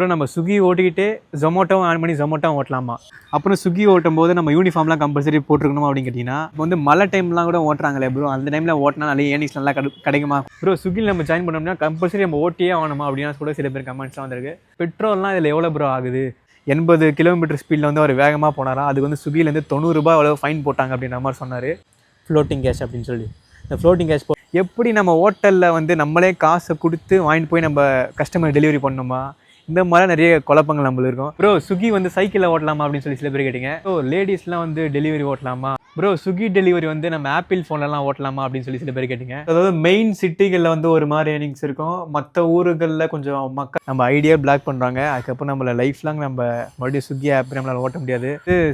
அப்புறம் நம்ம Swiggy ஓட்டிக்கிட்டே ஜொமேட்டோவும் on பண்ணி ஜொமேட்டோ ஓட்டலாமா? அப்புறம் ஸ்விக்கி ஓட்டும் போது நம்ம யூனிஃபார்ம்லாம் கம்பல்சரி போட்டுருக்கணுமா அப்படின்னு கேட்டிங்கன்னா, இப்போ வந்து மழை டைம்லாம் கூட ஓட்டுறாங்களே ப்ரோ, அந்த டைமில் ஓட்டினா நிறைய ஏர்னிங்ஸ் நல்லா கிடைக்குமா ப்ரோ? ஸ்விக்கியில் நம்ம ஜாயின் பண்ணோம்னா கம்பல்சரி நம்ம ஓட்டியே ஆகணுமா அப்படின்னா கூட சில பேர் கமெண்ட்ஸ்லாம் வந்திருக்கு. பெட்ரோல்லாம் இதில் எவ்வளோ ப்ரோ ஆகுது? 80 கிலோமீட்டர் ஸ்பீடில் வந்து அவர் வேகமாக போனாரா, அதுக்கு வந்து ஸ்விக்கிலேருந்து 90 ரூபாய் அவ்வளோ ஃபைன் போட்டாங்க அப்படின்ற மாதிரி சொன்னார். ஃப்ளோட்டிங் கேஷ் அப்படின்னு சொல்லி இந்த ஃப்ளோட்டிங் கேஷ் எப்படி நம்ம ஹோட்டலில் வந்து நம்மளே காசை கொடுத்து வாங்கிட்டு போய் நம்ம கஸ்டமர் டெலிவரி பண்ணணுமா? இந்த மாதிரி நிறைய குழப்பங்கள் நம்மளுக்கு இருக்கும். ப்ரோ ஸ்விக்கி வந்து சைக்கிளில் ஓட்டலாமா அப்படின்னு சொல்லி சில பேர் கேட்டீங்க. ஸோ லேடிஸ்லாம் வந்து டெலிவரி ஓட்டலாமா? ப்ரோ ஸ்விக்கி டெலிவரி வந்து நம்ம ஆப்பிள் ஃபோன்லலாம் ஓட்டலாமா அப்படின்னு சொல்லி சில பேர் கேட்டீங்க. அதாவது மெயின் சிட்டிகளில் வந்து ஒரு மாதிரி ஏர்னிங்ஸ் இருக்கும், மற்ற ஊர்களில் கொஞ்சம் மக்கள் நம்ம ஐடியா பிளாக் பண்ணுறாங்க. அதுக்கப்புறம் நம்மள லைஃப் லாங் நம்ம மறுபடியும் ஸ்விக்கி ஆப் நம்மளால் ஓட்ட முடியாது.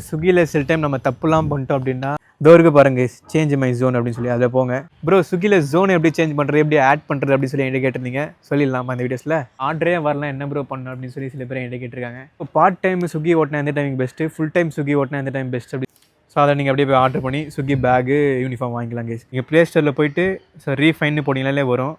ஸ்விக்கியில் சில டைம் நம்ம தப்புலாம் பண்ணிட்டோம் அப்படின்னா டோருக்கு பாருங்க சேஞ்ச் மை ஜோன் அப்படின்னு சொல்லி அதில் போங்க. ப்ரோ ஸ்விக்கியில் ஜோன் எப்படி சேஞ்ச் பண்ணுறது, எப்படி ஆட் பண்ணுறது அப்படின்னு சொல்லி என்கிட்ட கேட்டிருந்தீங்க. சொல்லிடலாமா இந்த வீடியோஸில்? ஆர்டரே வரலாம், என்ன ப்ரோ பண்ணணும் அப்படின்னு சொல்லி சில பேர் என்கிட்ட கேட்டிருக்காங்க. இப்போ பார்ட் டைம் ஸ்விக்கி ஓட்டினா எந்த timing best, full time Swiggy ஓட்டினா எந்த டைம் பெஸ்ட் அப்படி. ஸோ அதை நீங்கள் அப்படியே போய் ஆர்டர் பண்ணி ஸ்விக்கி பேகு யூனிஃபார்ம் வாங்கிக்கலாம் கேஸ். நீங்கள் ப்ளே ஸ்டோரில் போயிட்டு ரீஃபைன்னு போனீங்களாலே வரும்.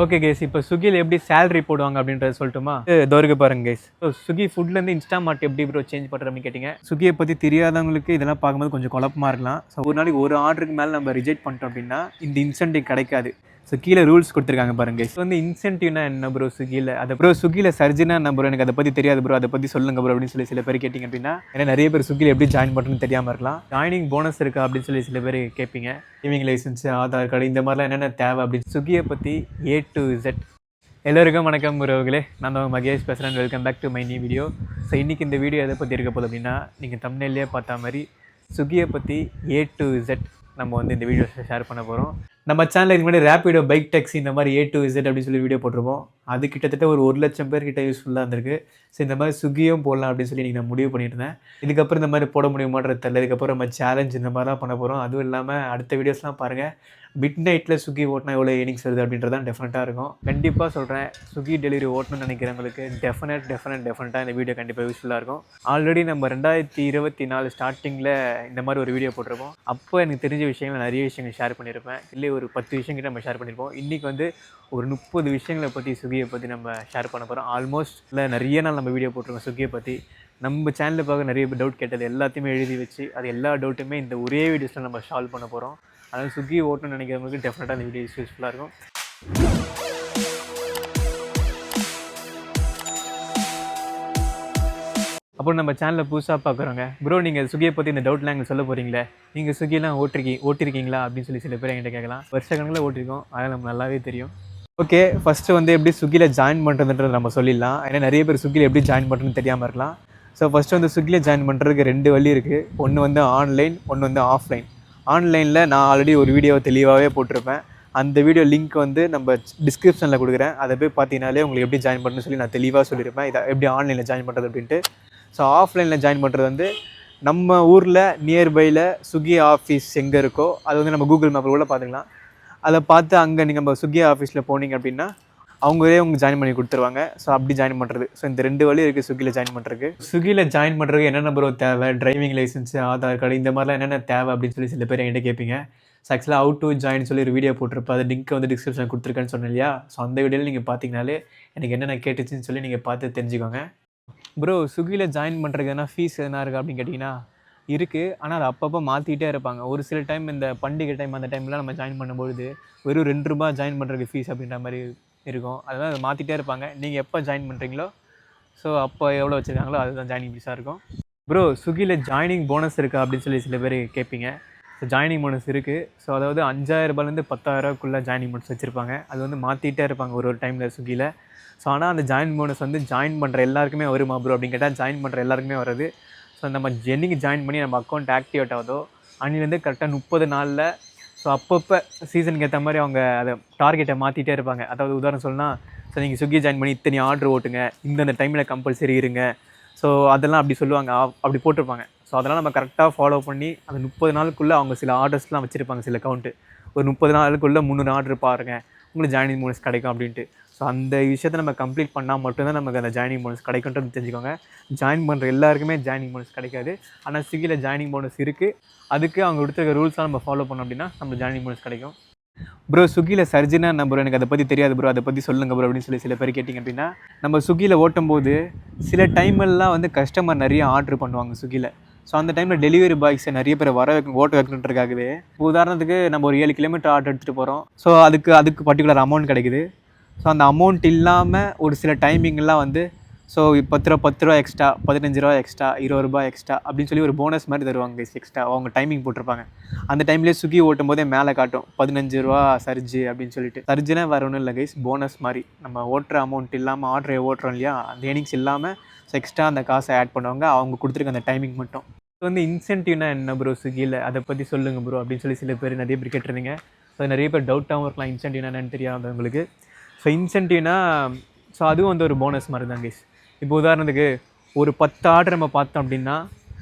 ஓகே கேஸ், இப்போ ஸ்விக்கியில் எப்படி சேலரி போடுவாங்க அப்படின்றத சொல்லட்டுமா? தோருக்கு பாருங்க கேஸ். ஸோ ஸ்விக்கி ஃபுட்லேருந்து இன்ஸ்டாமார்ட் எப்படி ப்ரோ சேஞ்ச் பண்ணுற அப்படின்னு கேட்டிங்க. ஸ்விக்கியை பற்றி தெரியாதவங்களுக்கு இதெல்லாம் பார்க்கும்போது கொஞ்சம் குழப்பமாக இருக்கலாம். ஸோ ஒரு நாளைக்கு ஒரு ஆர்டருக்கு மேலே நம்ம ரிஜெக்ட் பண்ணிட்டோம் அப்படின்னா இந்த இன்சென்டிவ் கிடைக்காது. ஸோ கீழே ரூல்ஸ் கொடுத்துருக்காங்க பாருங்க. ஸோ வந்து இன்சென்டிவ்னா என்ன ப்ரோ ஸ்விக்கியில்? அதை ப்ரோ ஸ்விக்கியில் சர்ஜினா என்ன ப்ரோ, எனக்கு அதை பற்றி தெரியாது ப்ரோ, அதை பற்றி சொல்லுங்க ப்ரோ அப்படின்னு சொல்லி சில பேர் கேட்டிங்க அப்படின்னா, ஏன்னா நிறைய பேர் ஸ்விக்கியில் எப்படி ஜாயின் பண்ணுறதுன்னு தெரியாமல் இருக்கலாம். ஜாயினிங் போனஸ் இருக்கா அப்படின்னு சொல்லி சில பேர் கேட்பீங்க. டிவிங் லைசன்ஸ், ஆதார் கார்டு, இந்த மாதிரிலாம் என்னென்ன தேவை அப்படின்னு. ஸ்விக்கியை பற்றி A to Z. எல்லோருக்கும் வணக்கம் உறவுகளே, நான் தான் மகேஷ் பேசுகிறேன். Welcome back to my new video. So இன்றைக்கி இந்த வீடியோ எதை பற்றி இருக்க போகுது அப்படின்னா, நீங்கள் தம்ப்நெயிலே பார்த்த மாதிரி ஸ்விக்கியை பற்றி A to Z நம்ம வந்து இந்த வீடியோஸை ஷேர் பண்ண போகிறோம். நம்ம சேனலில் இதுக்கு முன்னாடி ரேப்பிடோ, பைக் டாக்ஸி இந்த மாதிரி A to Z அப்படின்னு சொல்லி வீடியோ போட்டிருப்போம். அது கிட்டத்தட்ட ஒரு 1 லட்சம் பேர்கிட்ட யூஸ்ஃபுல்லாக இருந்திருக்கு. ஸோ இந்த மாதிரி ஸ்விக்கியும் போடலாம் அப்படின்னு சொல்லி நான் முடிவு பண்ணியிருந்தேன். இதுக்கப்புறம் இந்த மாதிரி போட முடியுமான்றது தெரியல. இதுக்கப்புறம் நம்ம சேலஞ்ச் இந்த மாதிரிலாம் பண்ண போகிறோம். அதுவும் இல்லாமல் அடுத்த வீடியோஸ்லாம் பாருங்கள். மிட் நைட்டில் ஸ்விக்கி ஓட்டினா எவ்வளோ ஏர்னிங்ஸ் வருது அப்படின்றதான் டெஃபினட்டாக இருக்கும். கண்டிப்பாக சொல்கிறேன், ஸ்விக்கி டெலிவரி ஓட்டணும்னு நினைக்கிறவங்களுக்கு டெஃபினட்டாக இந்த வீடியோ கண்டிப்பாக யூஸ்ஃபுல்லாக இருக்கும். ஆல்ரெடி நம்ம 2024 ஸ்டார்டிங்கில் இந்த மாதிரி ஒரு வீடியோ போட்டிருப்போம். அப்போ எனக்கு தெரிஞ்ச விஷயங்கள் நிறைய விஷயங்கள் ஷேர் பண்ணியிருப்பேன். இல்லை ஒரு 10 விஷயங்கிட்ட நம்ம ஷேர் பண்ணியிருப்போம். இன்றைக்கி வந்து ஒரு 30 விஷயங்களை பற்றி ஸ்விக்கியை பற்றி நம்ம ஷேர் பண்ண போகிறோம். ஆல்மோஸ்ட் இல்லை நிறைய நாள் நம்ம வீடியோ போட்டிருக்கோம் ஸ்விக்கியை பற்றி. நம்ம சேனலில் பார்க்க நிறைய டவுட் கேட்டது எல்லாத்தையுமே எழுதி வச்சு அது எல்லா டவுட்டுமே இந்த ஒரே வீடியோஸில் நம்ம சால்வ் பண்ண போகிறோம். அதனால் ஸ்விக்கி ஓட்டணும்னு நினைக்கிறவங்களுக்கு டெஃபினட்டாக இந்த வீடியோ யூஸ்ஃபுல்லாக இருக்கும். அப்புறம் நம்ம சேனலில் புதுசாக பார்க்குறோங்க, ப்ரோ நீங்கள் ஸ்விக்கியை பற்றி இந்த டவுட்லாம் எங்களுக்கு சொல்ல போகிறீங்களே, நீங்கள் ஸ்விக்கிலாம் ஓட்டிருக்கீங்களா அப்படின்னு சொல்லி சில பேர் என்கிட்ட கேட்கலாம். வருஷக்கணக்கில் ஓட்டிருக்கோம், அதனால் நமக்கு நல்லாவே தெரியும். ஓகே, ஃபஸ்ட்டு வந்து எப்படி ஸ்விக்கியில் ஜாயின் பண்ணுறதுன்றது நம்ம சொல்லிடலாம். ஏன்னா நிறைய பேர் ஸ்விக்கியில் எப்படி ஜாயின் பண்ணுறதுன்னு தெரியாமல் இருக்கலாம். ஸோ ஃபஸ்ட்டு வந்து ஸ்விக்கியில் ஜாயின் பண்ணுறதுக்கு 2 வழி இருக்குது. ஒன்று வந்து ஆன்லைன், ஒன்று வந்து ஆஃப்லைன். ஆன்லைனில் நான் ஆல்ரெடி ஒரு வீடியோ தெளிவாகவே போட்டிருப்பேன். அந்த வீடியோ லிங்க் வந்து நம்ம டிஸ்கிரிப்ஷனில் கொடுக்குறேன். அதை போய் பார்த்தீங்கனாலே உங்களுக்கு எப்படி ஜாயின் பண்ணணும்னு சொல்லி நான் தெளிவாக சொல்லியிருப்பேன். இதை எப்படி ஆன்லைனில் ஜாயின் பண்ணுறது அப்படின்ட்டு. ஸோ ஆஃப்லைனில் ஜாயின் பண்ணுறது வந்து நம்ம ஊரில் நியர்பையில் ஸ்விக்கி ஆஃபீஸ் எங்கே இருக்கோ அது வந்து நம்ம கூகுள் மேப்பில் கூட பார்த்துக்கலாம். அதை பார்த்து அங்கே நீங்கள் நம்ம ஸ்விக்கி ஆஃபீஸில் போனீங்க அப்படின்னா அவங்களே உங்களுக்கு ஜாயின் பண்ணி கொடுத்துருவாங்க. ஸோ அப்படி ஜாயின் பண்ணுறது. ஸோ இந்த 2 வழி இருக்குது ஸ்விக்கியில் ஜாயின் பண்ணுறதுக்கு. ஸ்விக்கியில் ஜாயின் பண்ணுறதுக்கு என்னென்ன ப்ரோ தேவை, டிரைவிங் லைசன்ஸ், ஆதார் கார்டு, இந்த மாதிரிலாம் என்னென்ன தேவை அப்படின்னு சொல்லி சில பேர் என்கிட்ட கேட்பீங்க. ஸோ ஆக்சுவலாக ஹவு டு ஜாயின் சொல்லி ஒரு வீடியோ போட்டிருப்பேன். அது லிங்க் வந்து டிஸ்கிரிப்ஷனில் கொடுத்துருக்கேன்னு சொன்னேன் இல்லையா? ஸோ அந்த வீடியோவில் நீங்கள் பார்த்தீங்கனாலே எனக்கு என்னென்ன கேட்டுச்சுன்னு சொல்லி நீங்கள் பார்த்து தெரிஞ்சுக்கோங்க. ப்ரோ ஸ்விக்கியில் ஜாயின் பண்ணுறதுக்கு எதனா ஃபீஸ் எதனா இருக்கா அப்படின்னு கேட்டிங்கன்னா இருக்குது. ஆனால் அது அப்பப்போ மாற்றிக்கிட்டே இருப்பாங்க. ஒரு சில டைம் இந்த பண்டிகை டைம் அந்த டைம்லாம் நம்ம ஜாயின் பண்ணும்பொழுது வெறும் 2 ரூபாய் ஜாயின் பண்ணுறதுக்கு ஃபீஸ் அப்படின்ற மாதிரி இருக்கும். அதனால் அதை மாற்றிட்டே இருப்பாங்க. நீங்கள் எப்போ ஜாயின் பண்ணுறீங்களோ ஸோ அப்போ எவ்வளோ வச்சுருக்காங்களோ அதுதான் ஜாயினிங் ஃபீஸாக இருக்கும். ப்ரோ ஸ்விக்கியில் ஜாயினிங் போனஸ் இருக்கா அப்படின்னு சொல்லி சில பேர் கேட்பீங்க. ஸோ ஜாயினிங் போனஸ் இருக்குது. ஸோ அதாவது 5000 ரூபாயிலேருந்து 10,000க்குள்ளே ஜாயினிங் போனஸ் வச்சுருப்பாங்க. அது வந்து மாற்றிட்டே இருப்பாங்க ஒரு டைமில் ஸ்விக்கியில். ஸோ ஆனால் அந்த ஜாயின் போனஸ் வந்து ஜாயின் பண்ணுற எல்லாருக்குமே வருமா ப்ரோ அப்படின்னு கேட்டால் ஜாயின் பண்ணுற எல்லாருக்குமே வருது. ஸோ நம்ம என்னைக்கு ஜாயின் பண்ணி நம்ம அக்கௌண்ட் ஆக்டிவேட் ஆகுதோ அன்னிலேருந்து கரெக்டாக 30 நாளில் ஸோ அப்பப்போ சீசனுக்கு ஏற்ற மாதிரி அவங்க அதை டார்கெட்டை மாற்றிட்டே இருப்பாங்க. அதாவது உதாரணம் சொல்லணும்னா, ஸோ நீங்கள் ஸ்விக்கி ஜாயின் பண்ணி இத்தனை ஆர்டர் ஓட்டுங்க, இந்தந்த டைமில் கம்பல்சரி இருங்க, ஸோ அதெல்லாம் அப்படி சொல்லுவாங்க, அப்படி போட்டிருப்பாங்க. ஸோ அதெல்லாம் நம்ம கரெக்டாக ஃபாலோ பண்ணி அந்த 30 நாளுக்குள்ளே அவங்க சில ஆர்டர்ஸ்லாம் வச்சுருப்பாங்க. சில கவுண்ட்டு ஒரு 30 நாளுக்குள்ளே 300 ஆர்டர் பாருங்கள் உங்களுக்கு ஜாயினிங் போனஸ் கிடைக்கும் அப்படின்ட்டு. ஸோ அந்த விஷயத்தை நம்ம கம்ப்ளீட் பண்ணால் மட்டும்தான் நமக்கு அந்த ஜாயினிங் போனஸ் கிடைக்குன்றது தெரிஞ்சுக்கோங்க. ஜாயின் பண்ணுற எல்லாருக்குமே ஜாயினிங் போனஸ் கிடைக்காது. ஆனால் ஸ்விக்கியில் ஜாயினிங் போனஸ் இருக்குது. அதுக்கு அவங்க கொடுத்துருக்க ரூல்ஸ்லாம் நம்ம ஃபாலோ பண்ணோம் அப்படின்னா நம்ம ஜாயினிங் போனஸ் கிடைக்கும். ப்ரோ ஸ்விக்கியில் சர்ஜினா என்ன ப்ரோ, எனக்கு அதை பற்றி தெரியாது ப்ரோ, அதை பற்றி சொல்லுங்க ப்ரோ அப்படின்னு சொல்லி சில பேர் கேட்டிங்க அப்படின்னா, நம்ம ஸ்விக்கியில் ஓட்டும் போது சில டைமெல்லாம் வந்து கஸ்டமர் நிறைய ஆர்டர் பண்ணுவாங்க ஸ்விக்கியில். ஸோ அந்த டைமில் டெலிவரி பாய்ஸை நிறைய பேர் ஓட்ட வைக்கணுன்றதுக்காகவே, உதாரணத்துக்கு நம்ம ஒரு 7 கிலோமீட்டர் ஆர்டர் எடுத்துகிட்டு போகிறோம். ஸோ அதுக்கு பர்டிகுலர் அமௌண்ட் கிடைக்குது. ஸோ அந்த அமௌண்ட் இல்லாமல் ஒரு சில டைமிங்லாம் வந்து ஸோ ₹10 எக்ஸ்ட்ரா, ₹15 எக்ஸ்ட்ரா, ₹20 எக்ஸ்ட்ரா அப்படின்னு சொல்லி ஒரு போனஸ் மாதிரி தருவாங்க கைஸ். எக்ஸ்ட்ரா அவங்க டைமிங் போட்டிருப்பாங்க. அந்த டைம்லேயே ஸ்விக்கி ஓட்டும் போதே மேலே காட்டும் ₹15 சர்ஜு அப்படின்னு சொல்லிட்டு. சர்ஜுனா வேறு ஒன்றும் இல்லை கைஸ், போனஸ் மாதிரி. நம்ம ஓட்டுற அமௌண்ட் இல்லாமல் ஆர்டரை ஓட்டுறோம் இல்லையா, அந்த ஏர்னிங்ஸ் இல்லாமல் ஸோ எக்ஸ்ட்ரா அந்த காசை ஆட் பண்ணுவாங்க, அவங்க கொடுத்துருக்க அந்த டைமிங் மட்டும். ஸோ வந்து இன்சென்டிவ்னா என்ன ப்ரோ ஸ்விக்கியில், அதை பற்றி சொல்லுங்கள் ப்ரோ அப்படின்னு சொல்லி சில பேர் நிறைய பேர் கேட்டிருந்தீங்க. ஸோ நிறைய பேர் டவுட்டாகவும் இருக்கலாம் இன்சென்டிவ்னா என்னன்னு தெரியாதவங்களுக்கு. ஸோ இன்சென்டிவ்னா ஸோ அதுவும் வந்து ஒரு போனஸ் மாதிரி தான் கைஸ். இப்போ உதாரணத்துக்கு ஒரு 10 ஆர்டர் நம்ம பார்த்தோம் அப்படின்னா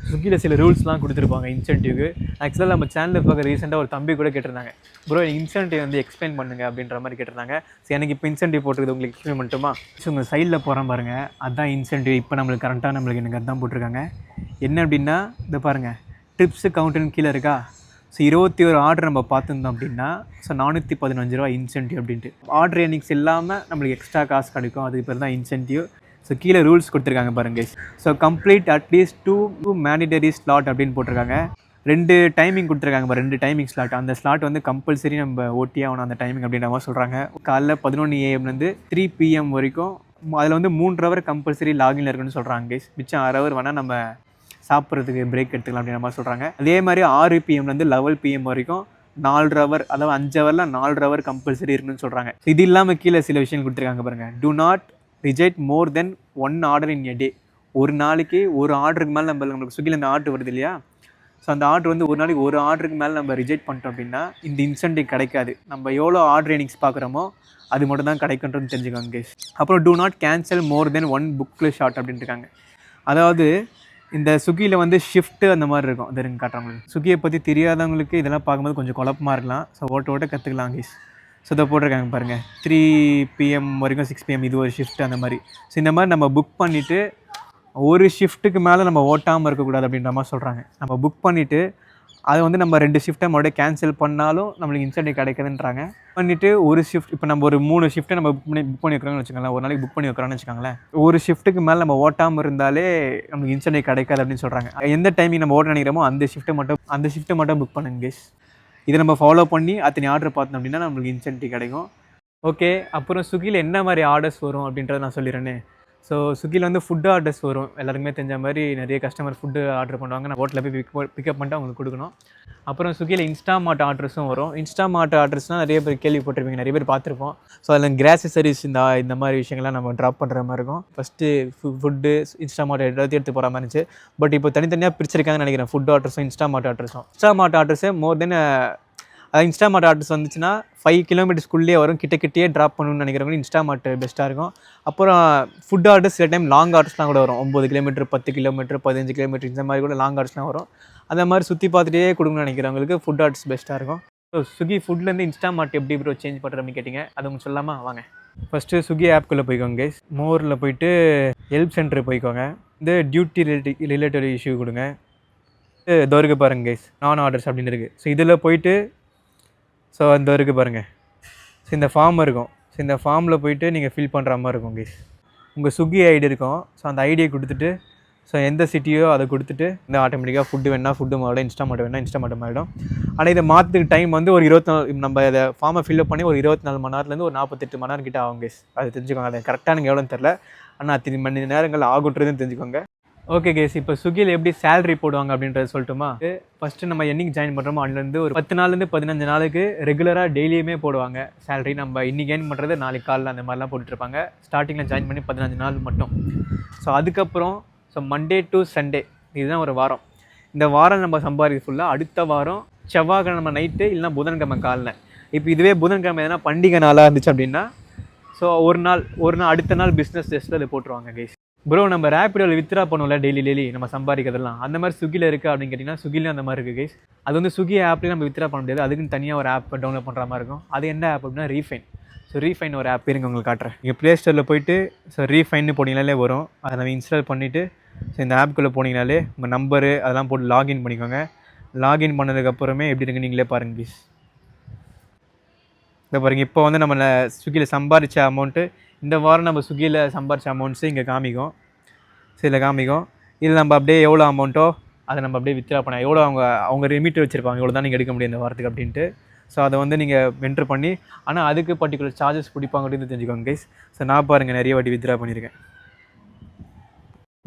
ஸ்விக்கியில் சில ரூல்ஸ்லாம் கொடுத்துருப்பாங்க இன்சென்டிவ்க்கு. ஆக்சுவலாக நம்ம சேனலில் பார்க்க ரீசெண்டாக ஒரு தம்பி கூட கேட்டிருந்தாங்க, ப்ரோ இன்சென்டிவ் வந்து எக்ஸ்பிளைன் பண்ணுங்க அப்படின்ற மாதிரி கேட்டிருந்தாங்க. ஸோ எனக்கு இப்போ இன்சென்டிவ் போட்டுருக்குது, உங்களுக்கு எக்ஸ்பிளைன் பண்ணட்டுமா? ஸோ உங்கள் சைடில் போகிறோம் பாருங்கள், அதுதான் இன்சென்டிவ். இப்போ நம்மளுக்கு கரெக்டாக நம்மளுக்கு எனக்கு அதுதான் போட்டிருக்காங்க. என்ன அப்படின்னா இதை பாருங்கள், ட்ரிப்ஸு கவுண்ட்டுன்னு கீழே இருக்கா. ஸோ 21 ஆர்டர் நம்ம பார்த்துருந்தோம் அப்படின்னா ஸோ ₹415 இன்சென்டிவ் அப்படின்ட்டு. ஆர்டர் ஏர்னிங்ஸ் இல்லாமல் நம்மளுக்கு எக்ஸ்ட்ரா காசு கிடைக்கும், அதுக்கு பேர் தான் இன்சென்டிவ். ஸோ கீழே ரூல்ஸ் கொடுத்துருக்காங்க பாருங்க guys. So complete at least 2 mandatory slot அப்படின்னு போட்டிருக்காங்க. 2 டைமிங் கொடுத்துருக்காங்க, 2 டைமிங் ஸ்லாட். அந்த ஸ்லாட் வந்து கம்பல்சரி நம்ம ஓட்டி ஆகணும் அந்த டைமிங் அப்படின்ற மாதிரி சொல்கிறாங்க. காலைல 11 AM - 3 PM வரைக்கும். அதில் வந்து 3 ஹவர் கம்பல்சரி லாகின்ல இருக்குன்னு சொல்கிறாங்க கைஸ். மிச்சம் 6 ஹவர் வேணால் நம்ம சாப்பிட்றதுக்கு பிரேக் எடுத்துக்கலாம் அப்படின்ற மாதிரி சொல்கிறாங்க. அதே மாதிரி 6 PM - 11 PM வரைக்கும் 4 ஹவர், அதாவது 5 ஹவரில் 4 ஹவர் கம்பல்சரி இருக்குன்னு சொல்கிறாங்க. இது இல்லாமல் கீழே சில விஷயங்கள் கொடுத்துருக்காங்க பாருங்கள். Do not reject more than 1 order in a day. ஒரு நாளைக்கு ஒரு ஆர்டருக்கு மேலே நம்மளுக்கு ஸ்விக்கியில் இந்த ஆர்டர் வருது இல்லையா, ஸோ அந்த ஆர்டர் வந்து ஒரு நாளைக்கு ஒரு ஆர்டருக்கு மேலே நம்ம ரிஜெக்ட் பண்ணிட்டோம் அப்படின்னா இந்த இன்சென்டிவ் கிடைக்காது. நம்ம எவ்வளோ ஆர்டர் ஏர்னிங்ஸ் பார்க்குறோமோ அது மட்டும் தான் கிடைக்குன்றது தெரிஞ்சுக்கோங்க கைஸ். அப்புறம் do not cancel more than 1 book shot அப்படின்னு இருக்காங்க. அதாவது இந்த ஸ்விக்கியில் வந்து ஷிஃப்ட்டு அந்த மாதிரி இருக்கும். அது எனக்கு காட்டுறவங்களுக்கு ஸ்விக்கியை பற்றி தெரியாதவங்களுக்கு இதெல்லாம் பார்க்கும்போது கொஞ்சம் குழப்பமாக இருக்கலாம். ஸோ ஓட்ட கற்றுக்கலாம் கைஸ். ஸோ இதை போட்டிருக்காங்க பாருங்கள், 3 PM வரைக்கும் 6 PM இது ஒரு ஷிஃப்ட் அந்த மாதிரி. ஸோ இந்த மாதிரி நம்ம புக் பண்ணிவிட்டு ஒரு ஷிஃப்ட்டுக்கு மேலே நம்ம ஓட்டாமல் இருக்கக்கூடாது அப்படின்ற மாதிரி சொல்கிறாங்க. நம்ம புக் பண்ணிவிட்டு அதை வந்து நம்ம 2 ஷிஃப்ட்டை மறுபடியும் கேன்சல் பண்ணாலும் நம்மளுக்கு இன்சென்டிவ் கிடைக்குதுன்றாங்க. பண்ணிவிட்டு ஒரு ஷிஃப்ட், இப்போ நம்ம ஒரு 3 ஷிஃப்ட்டை நம்ம புக் பண்ணி வைக்கிறோம்னு வச்சுக்கோங்களேன், ஒரு நாளைக்கு புக் பண்ணி வைக்கிறோம்னு வச்சுக்கோங்களேன், ஒரு ஷிஃப்ட்டுக்கு மேலே நம்ம ஓட்டாமல் இருந்தாலே நம்மளுக்கு இன்சென்டிவ் கிடைக்காது அப்படின்னு சொல்கிறாங்க. எந்த டைமிங் நம்ம ஓட்ட நினைக்கிறோமோ அந்த ஷிஃப்ட்டை மட்டும் புக் பண்ணுங்க கைஸ். இதை நம்ம ஃபாலோ பண்ணி அத்தனை ஆர்டர் பார்த்தோம் அப்படின்னா நம்மளுக்கு இன்சென்டிவ் கிடைக்கும். ஓகே, அப்புறம் ஸ்விக்கியில் என்ன மாதிரி ஆர்டர்ஸ் வரும் அப்படின்றத நான் சொல்லிடுறேனே. ஸோ ஸ்விக்கியில் வந்து ஃபுட் ஆர்டர்ஸ் வரும். எல்லாருக்குமே தெரிஞ்ச மாதிரி நிறைய கஸ்டமர் ஃபுட்டு ஆர்டர் பண்ணுவாங்க, நான் ஹோட்டலில் போய் பிக்கப் பண்ணிட்டு அவங்களுக்கு கொடுக்கணும். அப்புறம் ஸ்விக்கியில் இன்ஸ்டாமார்ட் ஆர்டர்ஸும் வரும். இன்ஸ்டாமார்ட் ஆர்டர்ஸ்னால் நிறைய பேர் கேள்விப்பட்டிருப்பீங்க, நிறைய பேர் பார்த்துருப்போம். ஸோ அதில் கிராசரிஸ் இந்த மாதிரி விஷயங்கள்லாம் நம்ம ட்ராப் பண்ணுற மாதிரி இருக்கும். ஃபஸ்ட்டு ஃபுட்டு இன்ஸ்டாமார்ட் எல்லாத்தையும் எடுத்து போகிற மாதிரி இருந்துச்சு. பட் இப்போ தனித்தனியாக பிரிச்சிருக்காங்கன்னு நினைக்கிறேன், ஃபுட் ஆர்டர்ஸும் இன்ஸ்டாமார்ட் ஆர்டர்ஸே மோர் தென் இன்ஸ்டாமார்ட் ஆர்டர்ஸ் வந்துச்சுன்னா 5 கிலோமீட்டர்ஸ்குள்ளேயே வரும், கிட்டே ட்ராப் பண்ணணும்னு நினைக்கிறவங்க இன்ஸ்டாமார்ட் பெஸ்ட்டாக இருக்கும். அப்புறம் ஃபுட் ஆர்டர்ஸ் சில டைம் லாங் ஆர்டர்ஸ்லாம் கூட வரும், 9 கிலோமீட்டர் 10 கிலோமீட்டர் 15 கிலோமீட்டர் இந்த மாதிரி கூட லாங் ஆர்டர்ஸ்லாம் வரும். அந்த மாதிரி சுற்றி பார்த்துட்டே கொடுக்கணும்னு நினைக்கிறவங்களுக்கு ஃபுட் ஆர்டர்ஸ் பெஸ்ட்டாக இருக்கும். ஸோ ஸ்விக்கி ஃபுட்லேருந்து இன்ஸ்டாமார்ட் எப்படி ப்ரோ சேஞ்ச் பண்ணுறோம்னு கேட்டிங்க, அது உங்களுக்கு சொல்லாமல் வாங்க. ஃபஸ்ட்டு ஸ்விக்கி ஆப்குள்ளே போய்க்கோங்க கைஸ். மோரில் போய்ட்டு ஹெல்ப் சென்டர் போய்க்கோங்க. இந்த டியூட்டி ரிலேட்டட் இஷ்யூ கொடுங்க. இதோ இருக்குது பாருங்கள் கைஸ், நான் ஆர்டர்ஸ் அப்படின்னு இருக்குது. ஸோ இதில் போய்ட்டு ஸோ அந்த இருக்குது பாருங்கள், ஸோ இந்த ஃபார்ம் இருக்கும். ஸோ இந்த ஃபார்மில் போய்ட்டு நீங்கள் ஃபில் பண்ணுற மாதிரி இருக்கும் கைஸ். உங்கள் ஸ்விக்கி ஐடி இருக்கும். ஸோ அந்த ஐடியை கொடுத்துட்டு ஸோ எந்த சிட்டியோ அதை கொடுத்துட்டு இந்த ஆட்டோமேட்டிக்காக ஃபுட்டு வேணால் ஃபுட்டு மாறிடும், இன்ஸ்டாமார்ட் மாறிடும். ஆனால் இதை மாற்றுறதுக்கு டைம் வந்து ஒரு 24, நம்ம இதை ஃபார்மை ஃபில்அப் பண்ணி ஒரு 24 மணி நேரத்துலேருந்து ஒரு 48 மணி நேரம் கிட்ட ஆகும் கைஸ். அது தெரிஞ்சுக்கோங்க. அது கரெக்டாக எனக்கு எவ்வளோன்னு தெரில, ஆனால் அத்தனை மணி நேரங்கள் ஆகுன்றதுன்னு தெரிஞ்சுக்கோங்க. ஓகே கேஸ், இப்போ ஸ்விக்கியில் எப்படி சேலரி போடுவாங்க அப்படின்றத சொல்லட்டுமா? ஃபஸ்ட்டு நம்ம என்னைக்கு ஜாயின் பண்ணுறோமோ அதுலேருந்து ஒரு 10 நாள்லேருந்து 15 நாளுக்கு ரெகுலராக டெய்லியுமே போடுவாங்க சேலரி. நம்ம இன்றைக்கி ஏர்ன் பண்ணுறது நாளைக்கு காலையில் அந்த மாதிரிலாம் போட்டுட்ருப்பாங்க. ஸ்டார்டிங்கில் ஜாயின் பண்ணி 15 நாள் மட்டும். ஸோ அதுக்கப்புறம் மண்டே டு சண்டே இதுதான் ஒரு வாரம். இந்த வாரம் நம்ம சம்பாதிக்கிறது ஃபுல்லாக அடுத்த வாரம் செவ்வாய்க்கிழமை நைட்டு இல்லைனா புதன்கிழமை காலைல. இப்போ இதுவே புதன்கிழமை எதனா பண்டிகை நாளாக இருந்துச்சு அப்படின்னா ஸோ ஒரு நாள் அடுத்த நாள் பிஸ்னஸ் டெஸ்ட்டில் அதை போட்டுருவாங்க கைஸ். ப்ரோ நம்ம ரேப்பிடோவில் வித்ரா பண்ணுவோம்ல டெய்லி நம்ம சம்பாதிக்கிறதெல்லாம், அந்த மாதிரி ஸ்விக்கியில் இருக்குது அப்படின்னு கேட்டிங்கன்னா ஸ்விக்கிலையும் அந்த மாதிரி இருக்குது கைஸ். அது வந்து ஸ்விக்கி ஆப்லேயும் நம்ம வித்ரா பண்ண முடியாது, அதுக்குன்னு தனியாக ஒரு ஆப் டவுன்லோட் பண்ணுற மாதிரி இருக்கும். அது என்ன ஆப் அப்படின்னா ரீஃபைன். ஸோ ரீஃபைன் ஒரு ஆப் இருங்க உங்களுக்கு காட்டுறேன். நீங்கள் ப்ளே ஸ்டோரில் போய்ட்டு ஸோ ரீஃபைன்னு போனீங்கனாலே வரும். அதை நம்ம இன்ஸ்டால் பண்ணிவிட்டு ஸோ இந்த ஆப்புக்குள்ளே போனீங்கனாலே உங்கள் நம்பரு அதெல்லாம் போட்டு லாகின் பண்ணிக்கோங்க. லாகின் பண்ணதுக்கப்புறமே எப்படி இருக்குன்னு நீங்களே பாருங்கள் ப்ளீஸ். இதை பாருங்கள், இப்போ வந்து நம்ம ஸ்விக்கியில் சம்பாதிச்ச அமௌண்ட்டு இந்த வாரம் நம்ம ஸ்விக்கியில் சம்பாதிச்ச அமௌண்ட்ஸு இங்கே காமிக்கும். இதில் காமிக்கும். இதில் நம்ம அப்படியே எவ்வளோ அமௌண்ட்டோ அதை நம்ம அப்படியே வித்ட்ரா பண்ண எவ்வளோ அவங்க லிமிட் வச்சுருப்பாங்க, எவ்வளோ தான் நீங்கள் எடுக்க முடியும் இந்த வாரத்துக்கு அப்படின்ட்டு. ஸோ அதை வந்து நீங்கள் என்ட்ரு பண்ணி, ஆனால் அதுக்கு பர்டிகுலர் சார்ஜஸ் பிடிப்பாங்க அப்படின்னு தெரிஞ்சுக்கோங்க கைஸ். ஸோ நான் பாருங்கள் நிறைய வாட்டி வித்ட்ரா பண்ணியிருக்கேன்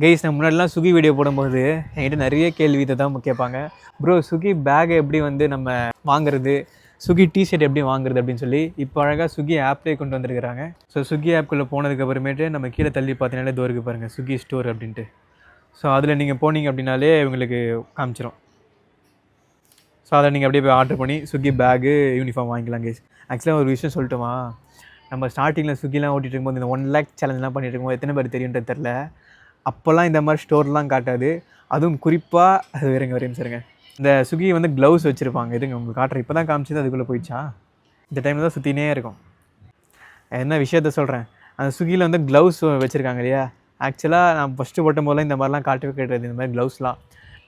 கைஸ். நான் முன்னாடிலாம் ஸ்விக்கி வீடியோ போடும்போது என்கிட்ட நிறைய கேள்வி இதை தான் கேட்பாங்க. ப்ரோ ஸ்விக்கி பேக்கை எப்படி வந்து நம்ம வாங்குறது, ஸ்விக்கி டிஷர்ட் எப்படி வாங்குறது அப்படின்னு சொல்லி. இப்போ அழகாக ஸ்விக்கி ஆப்லேயே கொண்டு வந்திருக்கிறாங்க. ஸோ ஸ்விக்கி ஆப்குள்ளே போனதுக்கு அப்புறமேட்டு நம்ம கீழே தள்ளி பார்த்தீங்கன்னாலே இது வரைக்கும் பாருங்கள் ஸ்விக்கி ஸ்டோர் அப்படின்ட்டு. ஸோ அதில் நீங்கள் போனீங்க அப்படின்னாலே இவங்களுக்கு காமிச்சிடும். ஸோ அதை நீங்கள் அப்படியே போய் ஆர்டர் பண்ணி ஸ்விக்கி பேகு யூனிஃபார்ம் வாங்கிக்கலாம் கைஸ். ஆக்சுவலாக ஒரு விஷயம் சொல்லட்டுமா, நம்ம ஸ்டார்டிங்கில் ஸ்விக்கிலாம் ஓட்டிகிட்டு இருக்கும்போது இந்த 1 lakh சேலஞ்செலாம் பண்ணிட்டு இருக்கும்போது எத்தனை பேர் தெரியுன்றது தெரில. அப்போல்லாம் இந்த மாதிரி ஸ்டோர்லாம் காட்டாது. அதுவும் குறிப்பாக அது வரையும் சரிங்க, இந்த ஸ்விக்கி வந்து க்ளவுஸ் வச்சுருப்பாங்க. எதுங்க உங்களுக்கு காட்டுறேன், இப்போ தான் காமிச்சது அதுக்குள்ளே போயிடுச்சா. இந்த டைமில் தான் சுற்றினே இருக்கும். என்ன விஷயத்த சொல்கிறேன், அந்த ஸ்விக்கியில் வந்து க்ளவுஸ் வச்சுருக்காங்க இல்லையா. ஆக்சுவலாக நான் ஃபஸ்ட்டு போட்டும் போதெல்லாம் இந்த மாதிரிலாம் காட்டவே கிடையாது. இந்த மாதிரி க்ளவுஸ்லாம்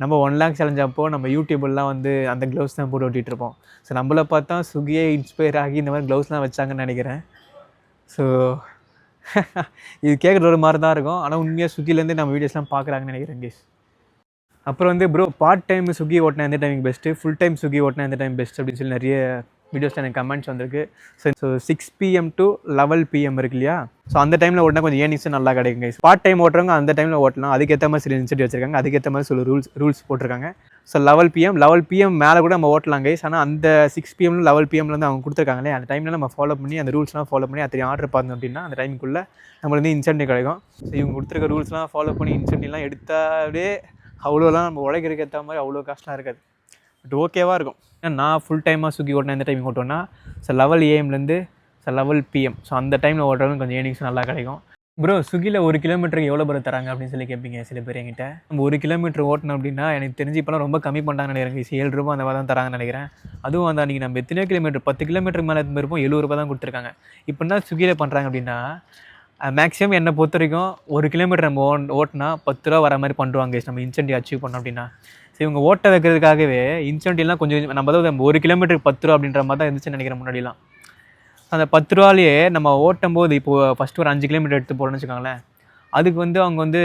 நம்ம 1 lakh சேலஞ்ச் அப்போ நம்ம யூடியூப்லாம் வந்து அந்த க்ளவுஸ் தான் போட்டு ஓட்டிகிட்டு இருப்போம். ஸோ நம்மளை பார்த்தா ஸ்விக்கியே இன்ஸ்பயர் ஆகி இந்த மாதிரி க்ளவுஸ்லாம் வச்சாங்கன்னு நினைக்கிறேன். ஸோ இது கேட்குற ஒரு மாதிரி தான் இருக்கும், ஆனால் உண்மையாக ஸ்விக்கிலேருந்து நம்ம வீடியோஸ்லாம் பார்க்குறாங்கன்னு நினைக்கிறேன் கேஸ். அப்புறம் வந்து ப்ரோ பார்ட் டைம் ஸ்விக்கி ஓட்டினா எந்த timing best, full time Swiggy ஓட்டினா எந்த டைம் பெஸ்ட் அப்படின்னு சொல்லி நிறைய வீடியோஸில் எனக்கு கமெண்ட்ஸ் வந்திருக்கு. ஸோ 6 PM to 11 PM இருக்கு இல்லையா. ஸோ அந்த டைமில் ஓட்டினா கொஞ்சம் ஏர்னிங்ஸும் நல்லா கிடைக்கும் கைஸ். பார்ட் டைம் ஓட்டுறவங்க அந்த டைமில் ஓட்டலாம். அதுக்கேற்ற மாதிரி சில இன்சென்டிவ் வச்சிருக்காங்க, அதுக்கேற்ற மாதிரி சில ரூல்ஸ் போட்டிருக்காங்க. ஸோ 11 PM மேலே கூட நம்ம ஓட்டலாம் கைஸ். ஆனால் அந்த 6 PM 11 PM வந்து அவங்க கொடுத்துருக்காங்களே அந்த டைமில் நம்ம ஃபாலோ பண்ணி அந்த ரூல்ஸ்லாம் ஃபாலோ பண்ணி அத்தனை ஆர்டர் பார்த்தோம் அப்படின்னா அந்த டைமுக்குள்ளே நம்மளுக்கு வந்து இன்சென்டிவ் கிடைக்கும். ஸோ இவங்க கொடுத்துருக்க ரூல்ஸ்லாம் ஃபாலோ பண்ணி இன்சென்டிவ்லாம் எடுத்தாலே அவ்வளோலாம் நம்ம உழைக்கிறதுக்கு ஏற்ற மாதிரி அவ்வளோ காஸ்ட்லாம் இருக்காது. பட் ஓகேவாக இருக்கும். ஏன்னா நான் ஃபுல் டைமாக ஸ்விக்கி ஓட்டினா எந்த டைமிங் ஓட்டோன்னா 11 AM ஸோ 11 PM. ஸோ அந்த டைமில் ஓட்டுறதும் கொஞ்சம் ஏர்னிங்ஸ் நல்லா கிடைக்கும். ப்ரோ ஸ்விக்கியில் 1 கிலோமீட்டருக்கு எவ்வளோ பேர் தராங்க அப்படின்னு சொல்லி கேட்பீங்க சில பேர் என்கிட்ட. நம்ம 1 கிலோமீட்டர் ஓட்டணும் அப்படின்னா எனக்கு தெரிஞ்சு இப்போலாம் ரொம்ப கம்மி பண்ணுறாங்கன்னு நினைக்கிறேன். 7 ரூபா அந்த மாதிரி தான் தராங்கன்னு நினைக்கிறேன். அதுவும் அந்த அன்றைக்கி நம்ம எத்தனையோ கிலோமீட்டர் 10 கிலோமீட்டருக்கு மேலே இருப்போம் 70 ரூபா தான் கொடுத்துருக்காங்க. இப்போ என்ன ஸ்விக்கியில் பண்ணுறாங்க அப்படின்னா மேக்ஸிமம் என்னை பொறுத்த வரைக்கும் 1 கிலோமீட்டர் நம்ம ஓட்டினா 10 ரூபா வர மாதிரி பண்ணுவாங்க நம்ம இன்சென்டிவ் அச்சீவ் பண்ணோம் அப்படின்னா. ஸோ இவங்க ஓட்ட வைக்கிறதுக்காகவே இன்சென்டிவ்லாம் கொஞ்சம் நம்ம அதாவது 1 கிலோமீட்டருக்கு 10 ரூபா அப்படின்ற மாதிரி தான் இருந்துச்சுன்னு நினைக்கிறேன் முன்னாடிலாம். அந்த 10 ரூபாலேயே நம்ம ஓட்டும் போது இப்போது ஃபஸ்ட்டு ஒரு 5 கிலோமீட்டர் எடுத்து போகிறோன்னு வச்சுக்கோங்களேன், அதுக்கு வந்து அவங்க வந்து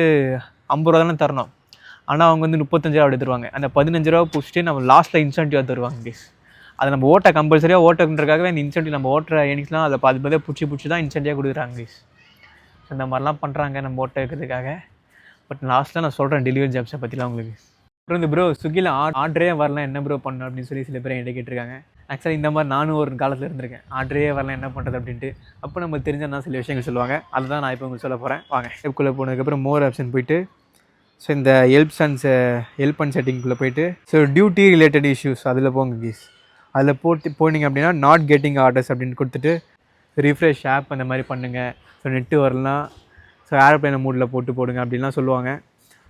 50 ரூபா தானே தரணும். ஆனால் அவங்க வந்து 35 ரூபா எடுத்துருவாங்க. அந்த 15 ரூபா பிடிச்சிட்டு நம்ம லாஸ்ட்டில் இன்சென்டிவ் தருவாங்க ப்ளீஸ். அதை நம்ம ஓட்ட கம்பல்சரியாக ஓட்டுறதுக்காகவே அந்த இன்சென்டிவ் நம்ம ஓட்டுற ஏர்னிங்ஸ்லாம் அதை பாதி பிடிச்சி தான் இன்சென்டிவாக கொடுக்குறாங்க ப்ளீஸ். ஸோ இந்த மாதிரிலாம் பண்ணுறாங்க நம்ம ஓட்ட வைக்கிறதுக்காக. பட் லாஸ்ட்டில் நான் சொல்கிறேன் டெலிவரி ஜாப்ஸை பற்றிலாம் உங்களுக்கு. அப்புறம் இந்த ப்ரோ ஸ்விக்கியில் ஆர்டரே வரலாம் என்ன ப்ரோ பண்ணணும் அப்படின்னு சொல்லி சில பேர் என்கிட்ட கேட்டிருக்காங்க. ஆக்சுவலாக இந்த மாதிரி நானும் ஒரு காலத்தில் இருந்திருக்கேன். ஆர்டரே வரலாம் என்ன பண்ணுறது அப்படின்ட்டு. அப்போ நம்ம தெரிஞ்சா சில விஷயங்கள் சொல்லுவாங்க, அதுதான் நான் இப்போ உங்களுக்கு சொல்ல போகிறேன். வாங்க ஆப்குள்ளே போனதுக்கப்புறம் மோர் ஆப்ஷன் போயிட்டு ஸோ இந்த ஹெல்ப் அண்ட் செட்டிங்குள்ளே போயிட்டு ஸோ டியூட்டி ரிலேட்டட் இஷ்யூஸ் அதில் போங்க கீஸ். அதில் போனீங்க அப்படின்னா நாட் கெட்டிங் ஆர்டர்ஸ் அப்படின்னு கொடுத்துட்டு ரிஃப்ரெஷ் ஆப் அந்த மாதிரி பண்ணுங்கள். ஸோ நெட்டு வரலாம், ஸோ ஏர்ப்ளைன் மூடில் போடுங்க அப்படின்லாம் சொல்லுவாங்க.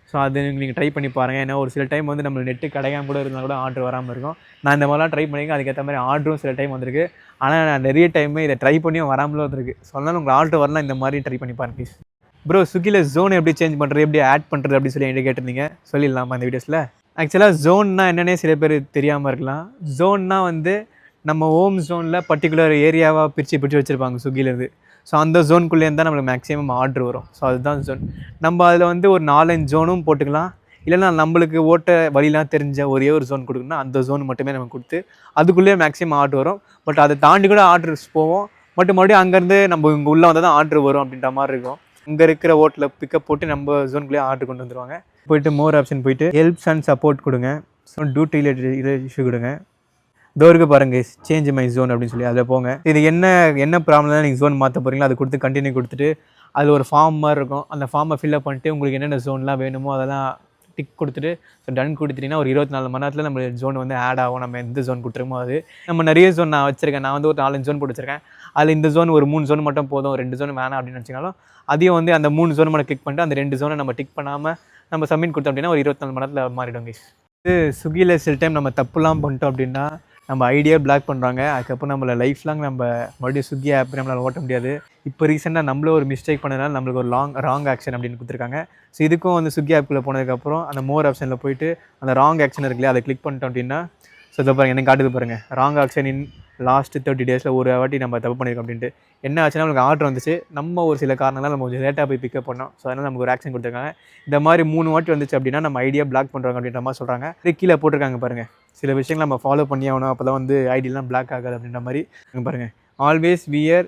ஸோ அது நீங்கள் ட்ரை பண்ணி பாருங்கள். ஏன்னா ஒரு சில டைம் வந்து நம்ம நெட்டு கிடைக்காம கூட இருந்தால் கூட ஆர்டர் வராமல் இருக்கும். நான் இந்த மாதிரிலாம் ட்ரை பண்ணியிருக்கேன், அதுக்கேற்ற மாதிரி ஆர்டரும் சில டைம் வந்திருக்கு. ஆனால் நான் நிறைய டைமே இதை ட்ரை பண்ணியும் வராமலும் வந்திருக்கு. ஸோ அதனால் உங்களுக்கு ஆர்டர் வரலாம் இந்த மாதிரி ட்ரை பண்ணி பாருங்க ப்ளீஸ். ப்ரோ ஸ்விக்கியில் ஜோன் எப்படி சேஞ்ச் பண்ணுறது, எப்படி ஆட் பண்ணுறது அப்படின்னு சொல்லி என்கிட்ட கேட்டிருந்தீங்க, சொல்லிடலாமா இந்த வீடியோஸில். ஆக்சுவலாக ஜோன்னா என்னென்னே சில பேர் தெரியாமல் இருக்கலாம். ஜோன்னா வந்து நம்ம ஹோம் ஜோனில் பர்டிகுலர் ஏரியாவாக பிரித்து வச்சுருப்பாங்க ஸ்விக்கிலேருந்து. ஸோ அந்த ஜோனுக்குள்ளேருந்து தான் நம்மளுக்கு மேக்ஸிமம் ஆர்டர் வரும். ஸோ அதுதான் ஜோன். நம்ம அதில் வந்து ஒரு 4-5 ஜோனும் போட்டுக்கலாம். இல்லைனா நம்மளுக்கு ஓட்ட வழிலாம் தெரிஞ்ச ஒரே ஒரு ஜோன் கொடுக்கணும்னா அந்த ஜோன் மட்டுமே நம்ம கொடுத்து அதுக்குள்ளேயே மேக்ஸிமம் ஆர்டர் வரும். பட் அதை தாண்டி கூட ஆர்டர்ஸ் போவோம். பட் மறுபடியும் அங்கேருந்து நம்ம இங்கே உள்ளே வந்தால் தான் ஆர்டர் வரும் அப்படின்ற மாதிரி இருக்கும். இங்கே இருக்கிற ஓட்டில் பிக்கப் போட்டு நம்ம ஜோனுக்குள்ளேயே ஆர்டர் கொண்டு வந்துடுவாங்க. போய்ட்டு மோர் ஆப்ஷன் போய்ட்டு ஹெல்ப்ஸ் அண்ட் சப்போர்ட் கொடுங்க. ஸோ டியூட்டி ரிலேட்டட் இஷ்யூ கொடுங்க. தோருக்கு பாருங்க சேஞ்ச் மை ஜோன் அப்படின்னு சொல்லி அதில் போங்க. இது என்ன ப்ராப்ளம் நீங்கள் ஜோன் மாற்ற போகிறீங்களோ அதை கொடுத்து கண்டினியூ கொடுத்துட்டு அது ஒரு ஃபார்ம் மாதிரி இருக்கும். அந்த ஃபார்மை ஃபில்அப் பண்ணிட்டு உங்களுக்கு என்னென்ன ஜோன்லாம் வேணுமோ அதெல்லாம் டிக் கொடுத்துட்டு ஸோ டன் கொடுத்துட்டிங்கன்னா ஒரு 24 மணி நேரத்தில் நம்ம ஜோன் வந்து ஆட் ஆகும். நம்ம எந்த ஜோன் கொடுத்துருமோ அது நம்ம நிறைய ஜோன் நான் வச்சுருக்கேன். நான் வந்து ஒரு 4-5 ஜோன் போட்டு வச்சுருக்கேன். அதில் இந்த ஜோன் ஒரு 3 ஜோன் மட்டும் போதும், 2 ஜோன் வேணாம் அப்படின்னு வச்சுக்காலும் அதையும் வந்து அந்த 3 ஜோன் மட்டும் கிளிக் பண்ணிட்டு அந்த 2 ஜோனை நம்ம டிக் பண்ணாமல் நம்ம சப்மிட் கொடுத்தோம் அப்படின்னா ஒரு 24 மணி நேரத்தில் மாறிடும் கைஸ். இது ஸ்விக்கியில் சில டைம் நம்ம தப்புலாம் பண்ணிட்டோம் அப்படின்னா நம்ம ஐடியா பிளாக் பண்ணுறாங்க. அதுக்கப்புறம் நம்மளை லைஃப் லாங் நம்ம மறுபடியும் ஸ்விக்கி ஆப் நம்மளால் ஓட்ட முடியாது. இப்போ ரீசெண்டாக நம்மளே ஒரு மிஸ்டேக் பண்ணதுனால நம்மளுக்கு ஒரு ராங் ஆக்ஷன் அப்படின்னு கொடுத்துருக்காங்க. ஸோ இதுக்கும் வந்து ஸ்விக்கி ஆப்புக்குள்ளே போனதுக்கப்புறம் அந்த மோர் ஆப்ஷனில் போயிட்டு அந்த ராங் ஆக்ஷன் இருக்குல்லையா அதை கிளிக் பண்ணிட்டோம் அப்படின்னா ஸோ இதை பாருங்கள் எனக்கு காட்டுது பாருங்கள், wrong action in last 30 days ஒரு வாட்டி நம்ம தப்பு பண்ணியிருக்கோம் அப்படின்ட்டு. என்ன ஆச்சுன்னா நமக்கு ஆர்டர் வந்துச்சு, நம்ம ஒரு சில காரணங்களால் நம்ம கொஞ்சம் லேட்டாக போய் பிக்கப் பண்ணோம். ஸோ அதனால் நமக்கு ஒரு ஆக்ஷன் கொடுத்துருக்காங்க. இந்த மாதிரி 3 வாட்டி வந்துச்சு அப்படின்னா நம்ம ஐடியா பிளாக் பண்ணுறாங்க அப்படின்ற மாதிரி சொல்கிறாங்க. இது கீழே போட்டிருக்காங்க பாருங்கள், சில விஷயங்கள் நம்ம ஃபாலோ பண்ணி ஆகணும், அப்போ தான் வந்து ஐடியெலாம் பிளாக் ஆகாது அப்படின்ற மாதிரி பாருங்கள். ஆல்வேஸ் வியர்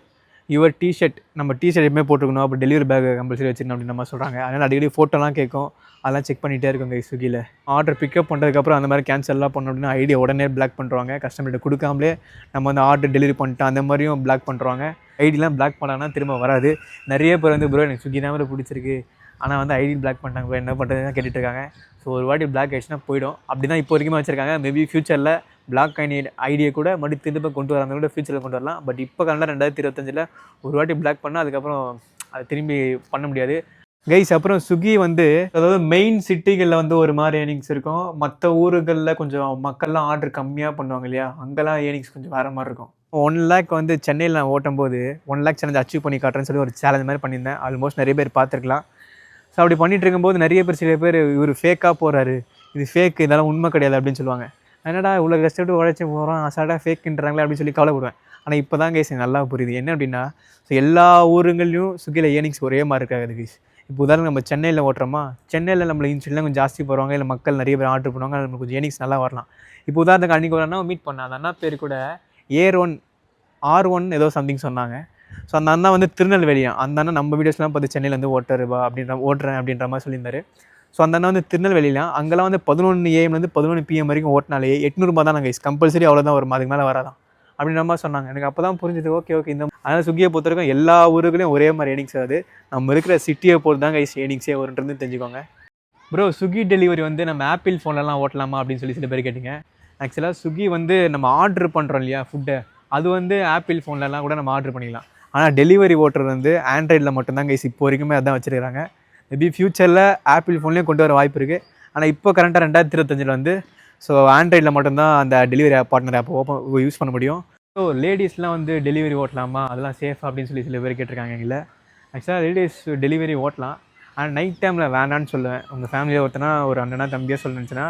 யுவர் டிஷர்ட், நம்ம டிஷர்ட் எப்பவுமே போட்டுக்கணும், அப்போ டெலிவரி பேக் கம்பல்சரி வச்சுக்கணும் அப்படின்ற மாதிரி சொல்கிறாங்க. அதனால் அடிக்கடி ஃபோட்டோலாம் கேட்கும், அதெல்லாம் செக் பண்ணிகிட்டே இருக்குங்க ஸ்விக்கியில். ஆர்டர் பிக்கப் பண்ணுறதுக்கப்புறம் அந்த மாதிரி கேன்சல்லாம் பண்ணோம் அப்படின்னா ஐடியா உடனே பிளாக் பண்ணுறாங்க. கஸ்டமர்கிட்ட கொடுக்காமலே நம்ம வந்து ஆர்டர் டெலிவரி பண்ணிட்டோம் அந்த மாதிரியும் பிளாக் பண்ணுறாங்க. ஐடிலாம் பிளாக் பண்ணாங்கன்னா திரும்ப வராது. நிறைய பேர் வந்து ப்ரோ எனக்கு ஸ்விக்கி தான் பிடிச்சிருக்கு, ஆனால் வந்து ஐடி பிளாக் பண்ணிட்டாங்க ப்ரோ, என்ன பண்ணுறதுன்னு கேட்டுட்டு இருக்காங்க. ஸோ ஒரு வாட்டி பிளாக் ஆகிடுச்சுன்னா போயிடும். அப்படி தான் இப்போ வரைக்கும் வச்சுருக்காங்க. மேபி ஃபியூச்சரில் பிளாக் ஐடியை கூட மறுபடியும் திரும்ப கொண்டு வராங்க கூட ஃபியூச்சரில் கொண்டு வரலாம். பட் இப்போ கரெக்டாக 2025 ஒரு வாட்டி பிளாக் பண்ணால் அதுக்கப்புறம் அதை திரும்பி பண்ண முடியாது கைஸ். அப்புறம் ஸ்விக்கி வந்து அதாவது மெயின் சிட்டிகளில் வந்து ஒரு மாதிரி ஏர்னிங்ஸ் இருக்கும், மற்ற ஊருகளில் கொஞ்சம் மக்கள்லாம் ஆர்டர் கம்மியாக பண்ணுவாங்க இல்லையா, அங்கெல்லாம் ஏர்னிங்ஸ் கொஞ்சம் வேறு மாதிரி இருக்கும். 1 lakh வந்து சென்னையில் நான் ஓட்டும் போது 1 lakh சேலஞ்ச் அச்சீவ் பண்ணி காட்டுறேன்னு சொல்லி ஒரு சேலஞ்ச் மாதிரி பண்ணியிருந்தேன். ஆல்மோஸ்ட் நிறைய பேர் பார்த்துருக்கலாம். ஸோ அப்படி பண்ணிட்டு இருக்கும்போது நிறைய பேர் சில பேர் இவர் ஃபேக்காக போகிறாரு, இது ஃபேக், இதெல்லாம் உண்மை கிடையாது அப்படின்னு சொல்லுவாங்க. என்னடா இவ்வளோ கஷ்டப்பட்டு உழைச்சி போகிறோம், அசால்ட்டாக ஃபேக்குன்றாங்களே அப்படின்னு சொல்லி கவலைப்படுவேன். ஆனால் இப்போ தான் கைஸ் நல்லா புரியுது என்ன அப்படின்னா, ஸோ எல்லா ஊருங்களையும் ஸ்விக்கியில் ஏர்னிங்ஸ் ஒரே மாதிரி இருக்காது கைஸ். இப்போ உதாரணம் நம்ம சென்னையில் ஓட்டுறோமா, சென்னையில் நம்மளை இன்ஸ்டெல்லாம் கொஞ்சம் ஜாஸ்தி போடுவாங்க, இல்லை மக்கள் நிறைய பேர் ஆர்டர் பண்ணுவாங்க, நம்மளுக்கு கொஞ்சம் ஏர்னிங்ஸ் நல்லா வரலாம். இப்போ உதாரணத்துக்கு அன்றைக்கி வரனா மீட் பண்ணால் அந்த அண்ணா பேர் கூட R1 ஏதோ சம்திங் சொன்னாங்க. ஸோ அந்த அண்ணா வந்து திருநெல்வேலியா, அந்த அண்ணா நம்ம வீடியோஸ்லாம் பார்த்து சென்னையில் வந்து ஓட்டுறா ஓட்டுறேன் அப்படின்ற மாதிரி சொல்லியிருந்தாரு. ஸோ அந்த அண்ணா வந்து திருநெல்வேலிலாம் அங்கெல்லாம் வந்து 11 AM 11 PM வரைக்கும் ஓட்டினாலே 800 ரூபா தான் கைஸ், கம்பல்சரி அவ்வளோதான் வரும், அதுக்கு மேலே வராதான் அப்படின்ற மாதிரி சொன்னாங்க. எனக்கு அப்போ தான் புரிஞ்சுது, ஓகே இந்த அதனால் ஸ்விக்கியை பொறுத்த வரைக்கும் எல்லா ஊருக்குலையும் ஒரே மாதிரி ஏர்னிங்ஸ் ஆகுது, நம்ம இருக்கிற சிட்டியை பொறுத்து தான் கைஸ் ஏர்னிங்ஸே வருன்றது தெரிஞ்சுக்கோங்க. ப்ரோ ஸ்விக்கி டெலிவரி வந்து நம்ம ஆப்பிள் ஃபோன்லலாம் ஓட்டலாமா அப்படின்னு சொல்லி சில பேர் கேட்டிங்க. ஆக்சுவலாக ஸ்விக்கி வந்து நம்ம ஆர்டர் பண்ணுறோம் இல்லையா ஃபுட்டை, அது வந்து ஆப்பிள் ஃபோன்லலாம் கூட நம்ம ஆர்டர் பண்ணிக்கலாம். ஆனால் டெலிவரி ஓட்டுறது வந்து ஆண்ட்ராய்டில் மட்டும்தான் கைஸ் இப்போ வரைக்குமே அதான் வச்சுருக்காங்க. மேபி ஃப்யூச்சரில் ஆப்பிள் ஃபோன்லேயும் கொண்டு வர வாய்ப்பு இருக்குது. ஆனால் இப்போ கரண்ட்டாக 2025 வந்து ஸோ ஆண்ட்ராய்டில் மட்டும்தான் அந்த டெலிவரி பார்ட்னர் ஆப் யூஸ் பண்ண முடியும். ஸோ லேடிஸ்லாம் வந்து டெலிவரி ஓட்டலாமா, அதெல்லாம் சேஃப் அப்படின்னு சொல்லி சில பேர் கேட்டிருக்காங்க. இல்லை ஆக்சுவலாக லேடிஸ் டெலிவரி ஓட்டலாம், ஆனால் நைட் டைமில் வேண்டான்னு சொல்லுவேன். உங்கள் ஃபேமிலியில் ஒருத்தனா ஒரு அண்ணனா தம்பியாக சொல்லுச்சுன்னா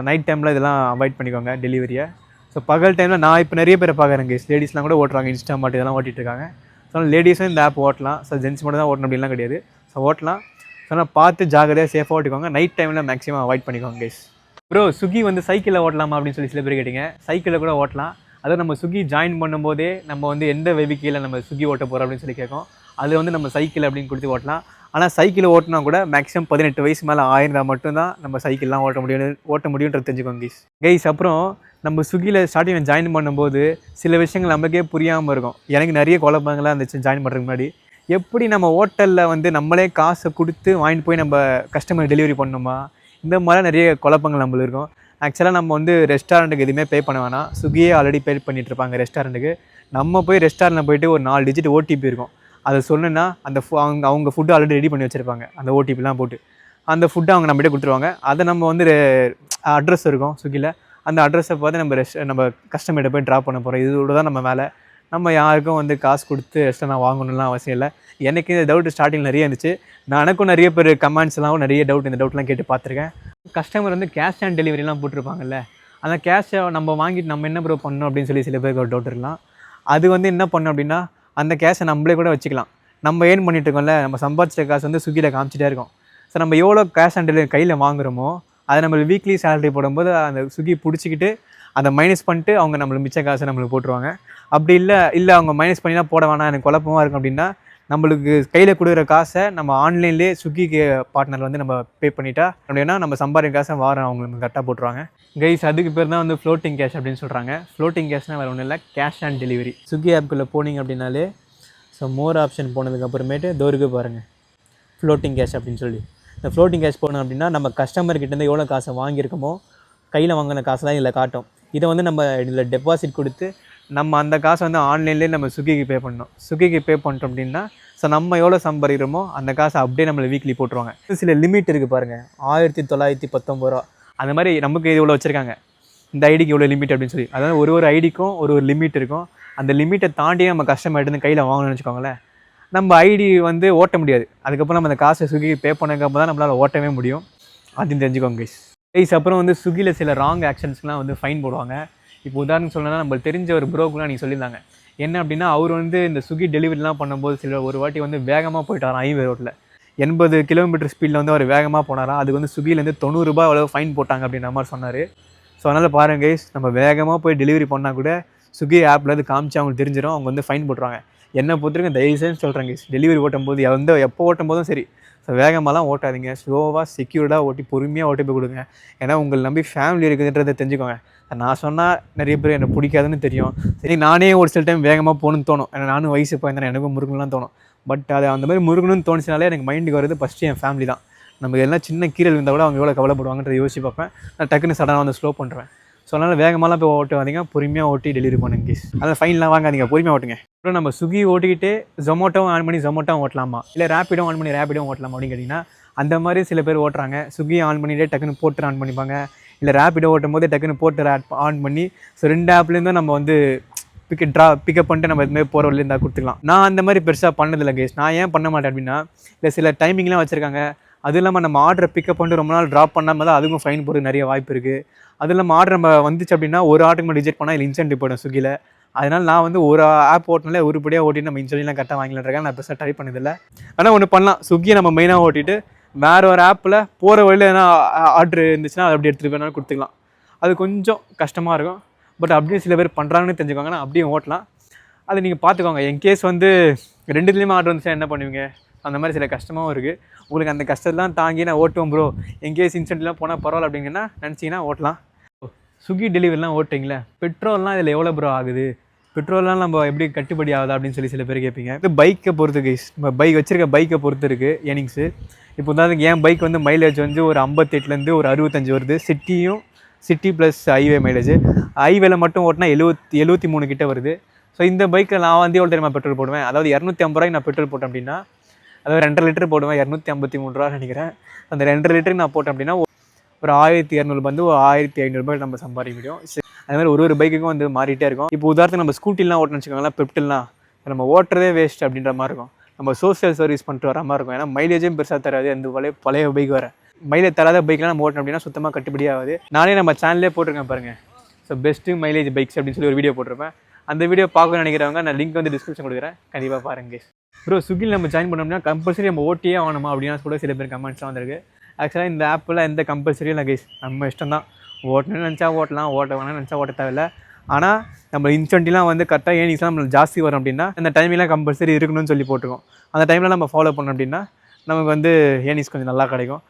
நைட் டைமில் இதெல்லாம் அவாய்ட் பண்ணிக்கோங்க டெலிவரியை. ஸோ பகல் டைமில் நான் இப்போ நிறைய பேரை பார்க்குறேன் கைஸ், லேடிஸ்லாம் கூட ஓட்டுறாங்க, இன்ஸ்டாமார்ட் இதெல்லாம் ஓட்டிகிட்டு இருக்காங்க. ஸோ லேடிஸும் இந்த ஆப் ஓட்டலாம். ஸோ ஜென்ஸ் மட்டும் தான் ஓட்டணும் அப்படின்லாம் கிடையாது. ஸோ ஓட்டலாம். ஸோ நான் பார்த்து ஜாகிரதையாக சேஃபாக ஓட்டிக்கோங்க, நைட் டைமில் மேக்ஸிமம் அவாய்ட் பண்ணிக்கோங்க கைஸ். ப்ரோ ஸ்விக்கி வந்து சைக்கிளில் ஓட்டலாமா அப்படின்னு சொல்லி சில பேர் கேட்டிங்க. சைக்கிளில் கூட ஓட்டலாம். அதாவது நம்ம ஸ்விக்கி ஜாயின் பண்ணும்போதே நம்ம வந்து எந்த வெஹிக்கிளில் நம்ம ஸ்விக்கி ஓட்ட போகிறோம் அப்படின்னு சொல்லி கேட்கும். அதில் வந்து நம்ம சைக்கிள் அப்படின்னு கொடுத்து ஓட்டலாம். ஆனால் சைக்கிள் ஓட்டினா கூட மேக்ஸிமம் 18 வயசு மேலே ஆயிருந்தால் மட்டும்தான் நம்ம சைக்கிள்லாம் ஓட்ட முடியுன்றது தெரிஞ்சுக்கோங்க கைஸ். அப்புறம் நம்ம ஸ்விக்கியில் ஸ்டார்டிங்கில் ஜாயின் பண்ணும்போது சில விஷயங்கள் நமக்கே புரியாமல் இருக்கும். எனக்கு நிறைய குழப்பங்களாக இருந்துச்சு ஜாயின் பண்ணுறதுக்கு முன்னாடி. எப்படி நம்ம ஹோட்டலில் வந்து நம்மளே காசை கொடுத்து வாங்கிட்டு போய் நம்ம கஸ்டமர் டெலிவரி பண்ணணுமா, இந்த மாதிரி நிறைய குழப்பங்கள் நம்மளுக்கு இருக்கும். ஆக்சுவலாக நம்ம வந்து ரெஸ்டாரண்ட்டுக்கு எதுவுமே பே பண்ண வேணாம், ஸ்விக்கியே ஆல்ரெடி பே பண்ணிகிட்டு இருப்பாங்க ரெஸ்டாரண்ட்டுக்கு. நம்ம போய் ரெஸ்டாரண்ட்டில் போயிட்டு ஒரு 4 டிஜிட் OTP இருக்கும், அதை சொன்னால் அந்த அவங்க ஃபுட்டு ஆல்ரெடி ரெடி பண்ணி வச்சுருப்பாங்க, அந்த OTPலாம் போட்டு அந்த ஃபுட்டை அவங்க நம்மகிட்ட கொடுத்துருவாங்க. அதை நம்ம வந்து அட்ரஸ் இருக்கும் ஸ்விக்கியில், அந்த அட்ரஸை பார்த்து நம்ம கஸ்டமர்கிட்ட போய் ட்ராப் பண்ண போகிறோம். இதோட தான் நம்ம வேலை. நம்ம யாருக்கும் வந்து காசு கொடுத்து ரெஸ்டாரண்ட் வாங்கணும்லாம் அவசியம் இல்லை. எனக்கு இந்த டவுட் ஸ்டார்டிங் நிறைய இருந்துச்சு. எனக்கும் நிறைய பேர் கமெண்ட்ஸ்லாம் நிறைய இந்த டவுட்லாம் கேட்டு பார்த்துருக்கேன். கஸ்டமர் வந்து கேஷ் ஆன் டெலிவரிலாம் போட்டிருப்பாங்கல்ல, அந்த கேஷை நம்ம வாங்கிட்டு நம்ம என்ன ப்ரோ பண்ணணும் அப்படின்னு சொல்லி சில பேருக்கு ஒரு டவுட் இருக்கலாம். அது வந்து என்ன பண்ணணும் அப்படின்னா, அந்த கேஷை நம்மளே கூட வச்சுக்கலாம். நம்ம ஏர்ன் பண்ணிட்டு இருக்கோம்ல, நம்ம சம்பாதிச்ச காசு வந்து ஸ்விக்கியில் காமிச்சிட்டே இருக்கோம். ஸோ நம்ம எவ்வளோ கேஷ் ஆன் டெலிவரி கையில் வாங்குகிறோமோ அதை நம்ம வீக்லி சேலரி போடும்போது அந்த ஸ்விக்கி பிடிச்சிக்கிட்டு அதை மைனஸ் பண்ணிட்டு அவங்க நம்மளுக்கு மிச்ச காசை நம்மளுக்கு போட்டுருவாங்க. அப்படி இல்லை அவங்க மைனஸ் பண்ணினா போட வேணாம், எனக்கு குழப்பமாக இருக்கும் அப்படின்னா, நம்மளுக்கு கையில் கொடுக்குற காசை நம்ம ஆன்லைன்லேயே ஸ்விக்கி பார்ட்னர் வந்து நம்ம பே பண்ணிட்டா அப்படின்னா நம்ம சம்பாதிக்கிற காசை வாரம் அவங்களுக்கு கரெக்டாக போட்டுருவாங்க கைஸ். அதுக்கு பேர் தான் வந்து ஃப்ளோட்டிங் கேஷ் அப்படின்னு சொல்கிறாங்க. ஃப்ளோட்டிங் கேஷ்னால் வேறு ஒன்றும் இல்லை, கேஷ் ஆன் டெலிவரி. ஸ்விக்கி ஆப்புக்குள்ளே போனீங்க அப்படின்னாலே ஸோ மோர் ஆப்ஷன் போனதுக்கப்புறமேட்டு தோருக்கு பாருங்கள் ஃப்ளோட்டிங் கேஷ் அப்படின்னு சொல்லி. இந்த ஃப்ளோட்டிங் கேஷ் போனோம் அப்படின்னா நம்ம கஸ்டமர்கிட்டேருந்து எவ்வளோ காசை வாங்கியிருக்கோமோ கையில் வாங்கின காசு தான் இதில் காட்டும். இதை வந்து நம்ம இதில் டெபாசிட் கொடுத்து நம்ம அந்த காசை வந்து ஆன்லைன்லேயே நம்ம ஸ்விக்கிக்கு பே பண்ணணும். ஸ்விக்கிக்கு பே பண்ணிட்டோம் அப்படின்னா ஸோ நம்ம எவ்வளோ சம்பாதிக்கிறோமோ அந்த காசை அப்படியே நம்மளை வீக்லி போட்டுருவாங்க. சில லிமிட் இருக்குது பாருங்கள், 1919 ரூபா அந்த மாதிரி நமக்கு இவ்வளோ வச்சுருக்காங்க, இந்த ஐடிக்கு இவ்வளோ லிமிட் அப்படின்னு சொல்லி. அதாவது ஒரு ஐடிக்கும் ஒரு லிமிட் இருக்கும். அந்த லிமிட்டை தாண்டி நம்ம கஸ்டமர்கிட்ட கையில் வாங்கணும்னு வச்சுக்கோங்களேன், நம்ம ஐடி வந்து ஓட்ட முடியாது. அதுக்கப்புறம் நம்ம அந்த காசை ஸ்விக்கிக்கு பே பண்ணதுக்கப்புறம் தான் நம்மளால் ஓட்டவே முடியும். அப்படின்னு தெரிஞ்சுக்கோங்க கைஸ். அப்புறம் வந்து ஸ்விக்கியில் சில ராங் ஆக்ஷன்ஸ்லாம் வந்து ஃபைன் போடுவாங்க. இப்போ உதாரணம் சொல்லணும்னா நம்மளுக்கு தெரிஞ்ச ஒரு ப்ரோக்குலாம் நீங்கள் சொல்லியிருந்தாங்க. என்ன அப்படின்னா, அவர் வந்து இந்த ஸ்விக்கி டெலிவரிலாம் பண்ணும்போது ஒரு வாட்டி வந்து வேகமாக போயிட்டாராம் ஹைவே ரோட்டில். 80 கிலோமீட்டர் ஸ்பீடில் வந்து அவர் வேகமாக போனாராம். அதுக்கு வந்து ஸ்விக்கிலேருந்து ₹90 அளவு ஃபைன் போட்டாங்க அப்படின்ற மாதிரி சொன்னார். ஸோ அதனால் பாருங்க கைஸ், நம்ம வேகமாக போய் டெலிவரி பண்ணால் கூட ஸ்விக்கி ஆப்பில் அது காமிச்சு அவங்களுக்கு தெரிஞ்சிடும், அவங்க வந்து ஃபைன் போட்டுருவாங்க. என்னை பொறுத்தவரைக்கும் தயவுசெய்து சொல்கிறேன் கைஸ், டெலிவரி ஓட்டும் போது எப்போ ஓட்டும் போதும் சரி, ஸோ வேகமாகலாம் ஓட்டாதீங்க. ஸ்லோவாக செக்யூர்டாக ஓட்டி பொறுமையாக ஓட்டி போய் கொடுங்க. ஏன்னா உங்களை நம்பி ஃபேமிலி இருக்குதுன்றதை தெரிஞ்சுக்கோங்க. நான் சொன்னால் நிறைய பேர் எனக்கு பிடிக்காதுன்னு தெரியும். சரி, நானே ஒரு சில டைம் வேகமாக போகணுன்னு தோணும். ஏன்னா நானும் வயசு போயிருந்தேன், எனக்கும் முருகன்லாம் தோணும். பட் அது அந்த மாதிரி முருகணும்னு தோணுச்சுனாலே எனக்கு மைண்டுக்கு வருது ஃபஸ்ட்டு என் ஃபேமிலி தான். நமக்கு எல்லாம் சின்ன கீரல் இருந்தால் கூட அவங்க எவ்வளோ கவலைப்படுவாங்கன்றதை யோசிச்சு பார்ப்பேன். நான் டக்குன்னு சடனாக வந்து ஸ்லோ பண்ணுறேன். ஸோ அதனால் வேகமாலாம் போய் ஓட்டுவாதீங்க, பொறுமையாக ஓட்டி டெலிவரி பண்ணுங்க ப்ளீஸ். அதான் ஃபைன்லாம் வாங்காதீங்க, பொறுமையாக ஓட்டுங்க. அப்புறம் நம்ம ஸ்விக்கி ஓட்டிக்கிட்டு ஜொமேட்டோவும் ஆன் பண்ணி ஜொமேட்டோவும் ஓட்டலாமா, இல்லை ரேப்பிடோ ஆன் பண்ணி ரேப்பிடோ ஓட்டலாமா அப்படின்னு கேட்டிங்கன்னா, அந்த மாதிரி சில பேர் ஓட்டுறாங்க. ஸ்விக்கி ஆன் பண்ணிவிட்டு டக்குன்னு போட்டு ஆன் பண்ணிப்பாங்க, இல்லை ரேப்பிடோ ஓட்டும் போது டக்குன்னு போட்டு ஆன் பண்ணி, ஸோ 2 ஆப்லேருந்தும் நம்ம வந்து பிக்கப் பண்ணிட்டு நம்ம இதுமாதிரி போகிற வழியில் இருந்தால் கொடுத்துக்கலாம். நான் அந்த மாதிரி பெருசாக பண்ணதில்லை கேஸ். நான் ஏன் பண்ண மாட்டேன் அப்படின்னா, இல்லை சில டைமிங்லாம் வச்சுருக்காங்க. அதுவும் இல்லாமல் நம்ம ஆர்டரை பிக்கப் பண்ணிட்டு ரொம்ப நாள் ட்ராப் பண்ணாமல் தான் அதுக்கும் ஃபைன் போடுறது நிறைய வாய்ப்பு இருக்குது. அதுவும் இல்லாமல் ஆர்டர் நம்ம வந்துச்சு அப்படின்னா ஒரு ஆர்டருக்கு நம்ம ரிஜெக்ட் பண்ணால் இல்லை இன்சென்டிவ் போய்டும் ஸ்விக்கியில். அதனால் நான் வந்து ஒரு ஆப் ஓட்டினாலே உருப்படியாக ஓட்டிட்டு நம்ம இன்சென்டிவ்லாம் கரெக்டாக வாங்கிலான்றேன். நான் பெருசாக ட்ரை பண்ணதில்லை. ஆனால் ஒன்று பண்ணலாம், ஸ்விக்கியை நம்ம மெயினாக ஓட்டிட்டு வேறு ஒரு ஆப்பில் போகிற வழியில் எதனா ஆர்டர் இருந்துச்சுன்னா அதை அப்படி எடுத்துகிட்டு வேணாலும் கொடுத்துக்கலாம். அது கொஞ்சம் கஷ்டமாக இருக்கும். பட் அப்படியே சில பேர் பண்ணுறாங்கன்னு தெரிஞ்சுக்கோங்க, நான் அப்படியே ஓட்டலாம். அதை நீங்கள் பார்த்துக்கோங்க. என்கேஸ் வந்து 2த்துலேயுமே ஆர்டர் வந்துச்சுன்னா என்ன பண்ணுவீங்க? அந்த மாதிரி சில கஷ்டமாகவும் இருக்குது. உங்களுக்கு அந்த கஷ்டத்தெலாம் தாங்கி நான் ஓட்டுவோம் ப்ரோ, என்கேஸ் இன்சென்ட்லாம் போனால் பரவாயில்ல அப்படிங்கன்னா நினச்சிங்கன்னா ஓட்டலாம். ஸ்விக்கி டெலிவரிலாம் ஓட்டிங்களே, பெட்ரோல்லாம் இதில் எவ்வளோ ப்ரோ ஆகுது, பெட்ரோல்லாம் நம்ம எப்படி கட்டுப்படி ஆகுதா அப்படின்னு சில பேர் கேட்பீங்க. இது பைக்கை பொறுத்து கைஸ், நம்ம வச்சுருக்க பைக்கை பொறுத்து இருக்குது ஏர்னிங்ஸு. இப்போ உதாரணத்துக்கு என் பைக் வந்து மைலேஜ் வந்து ஒரு 58லேருந்து ஒரு 65 வருது. City plus highway mileage. ஹைவேல மட்டும் ஓட்டினா 73 கிட்ட வருது. ஸோ இந்த பைக்கில் நான் வந்து எவ்வளோ தெரியுமா பெட்ரோல் போடுவேன்? அதாவது 250 நான் பெட்ரோல் போட்டேன் அப்படின்னா, அதாவது 2.5 லிட்டர் போடுவேன், 253 நினைக்கிறேன். அந்த 2.5 லிட்டருக்கு நான் போட்டேன் அப்படின்னா ஒரு 1200 வந்து ஒரு 1500 நம்ம சம்பாதிக்க முடியும். அது மாதிரி ஒரு பைக்குக்கும் வந்து மாறிட்டே இருக்கும். இப்போ உதாரணத்துக்கு நம்ம ஸ்கூட்டிலாம் ஓட்டணும்னு வச்சுக்கோங்களேன், பெப்டில்லாம் நம்ம ஓட்டுறதே வேஸ்ட் அப்படின்ற மாதிரி இருக்கும். நம்ம சோசியல் சர்வீஸ் பண்ணிட்டு வர மாதிரி இருக்கும். ஏன்னா மைலேஜும் பெருசாக தராது. அந்த பழைய பைக் வர மைலேஜ் தராத பைக்லாம் நம்ம ஓட்டணும் அப்படின்னா சுத்தமாக கட்டுப்படி ஆகாது. நானே நம்ம சேனல்லே போட்டிருக்கேன் பாருங்கள், ஸோ பெஸ்ட்டு மைலேஜ் பைக்ஸ் அப்படின்னு சொல்லி ஒரு வீடியோ போட்டிருப்பேன். அந்த வீடியோ பார்க்கணும்னு நினைக்கிறவங்க நான் லிங்க் வந்து டிஸ்கிரிப்ஷன் கொடுக்குறேன், கண்டிப்பாக பாருங்கள். ப்ரோ ஸ்விக்கியில் நம்ம ஜாயின் பண்ணோம்னா கம்பல்சரி நம்ம ஓட்டியே ஆகணுமா அப்படின்னா கூட சில பேர் கமெண்ட்ஸ்லாம் வந்திருக்கு. ஆக்சுவலாக இந்த ஆப்பில் எந்த கம்பல்சரியும் இல்லை கைஸ், நம்ம இஷ்டம் தான். ஓட்டணும்னு நினச்சா ஓட்டலாம், ஓட்ட வேணாம்னு நினச்சா ஓட்ட தேவையில்லை. ஆனால் நம்ம இன்சென்டிவ்லாம் வந்து கரெக்டாக ஏர்னிங்ஸ்லாம் நம்மளுக்கு ஜாஸ்தி வரும் அப்படின்னா அந்த டைம்லாம் கம்பல்சரி இருக்கணும்னு சொல்லி போட்டிருக்கோம். அந்த டைமில் நம்ம ஃபாலோ பண்ணோம் அப்படின்னா நமக்கு வந்து ஏர்னிங்ஸ் கொஞ்சம் நல்லா கிடைக்கும்.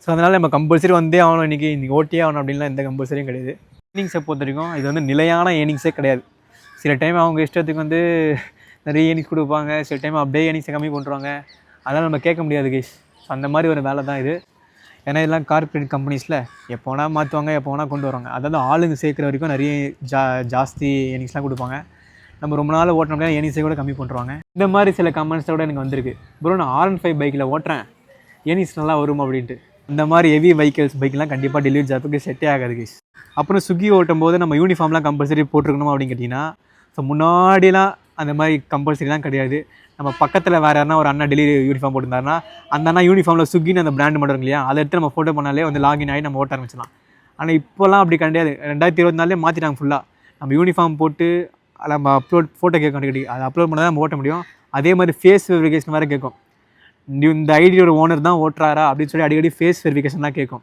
ஸோ அதனால் நம்ம கம்பல்சரி வந்தே ஆகணும், இன்றைக்கி ஓட்டியே ஆகணும் அப்படின்லாம் எந்த கம்பல்சரியும் கிடையாது. ஏர்னிங்ஸை பொறுத்த வரைக்கும் இது வந்து நிலையான ஏர்னிங்ஸே கிடையாது. சில டைம் அவங்க இஷ்டத்துக்கு வந்து நிறைய ஏர்னிங்ஸ் கொடுப்பாங்க, சில டைம் அப்படியே ஏர்னிங்ஸை கம்மி பண்ணுறாங்க. அதனால் நம்ம கேட்க முடியாது கைஸ். ஸோ அந்த மாதிரி ஒரு வேலை தான் இது. ஏன்னா இதெல்லாம் கார்பரேட் கம்பெனிஸில் எப்போ வேணால் மாற்றுவாங்க, எப்போ வேணால் கொண்டு வருவாங்க. அதாவது ஆளுங்க சேர்க்குற வரைக்கும் நிறைய ஜாஸ்தி ஏர்னிங்ஸ்லாம் கொடுப்பாங்க. நம்ம ரொம்ப நாள் ஓட்டின அப்படின்னா ஏர்னிங்ஸை கூட கம்மி பண்ணுறாங்க. இந்த மாதிரி சில கமெண்ட்ஸோட எனக்கு வந்திருக்கு, ப்ரோ நான் R15 பைக்கில் ஓட்டுறேன், ஏர்னிங்ஸ் நல்லா வரும் அப்படின்ட்டு. இந்த மாதிரி ஹெவி பைக்கெலாம் கண்டிப்பாக டெலிவரி ஜாப்புக்கு செட்டே ஆகாது கைஸ். அப்புறம் ஸ்விக்கி ஓட்டும் போது நம்ம யூனிஃபார்ம்லாம் கம்பல்சரி போட்டிருக்கணும் அப்படின்னு கேட்டிங்கன்னா, ஸோ முன்னாடிலாம் அந்த மாதிரி கம்பல்சரிலாம் கிடையாது. நம்ம பக்கத்தில் வேறு யாருனா ஒரு அண்ணா டெலிவரி யூனிஃபார்ம் போட்டிருந்தாருன்னா அந்த அண்ணா யூனிஃபார்மில் ஸ்விக்கின்னு அந்த பிராண்ட் மட்டும் இருக்கு இல்லையா, அதை எடுத்து நம்ம ஃபோட்டோ பண்ணாலே வந்து லாகின் ஆகி நம்ம ஓட்ட ஆரம்பிச்சிடலாம். ஆனால் இப்போலாம் அப்படி கிடையாது. 2024 மாற்றிட்டாங்க ஃபுல்லாக. நம்ம யூனிஃபார்ம் போட்டு நம்ம ஃபோட்டோ கேட்க அதை அப்லோட் பண்ணால் தான் நம்ம ஓட்ட முடியும். அதே மாதிரி ஃபேஸ் வெரிஃபிகேஷன் வேறு கேட்கும். இந்த ஐடியோட ஓனர் தான் ஓட்டுறாரா அப்படின்னு சொல்லி அடிக்கடி ஃபேஸ் வெரிஃபிகேஷன்லாம் கேட்கும்.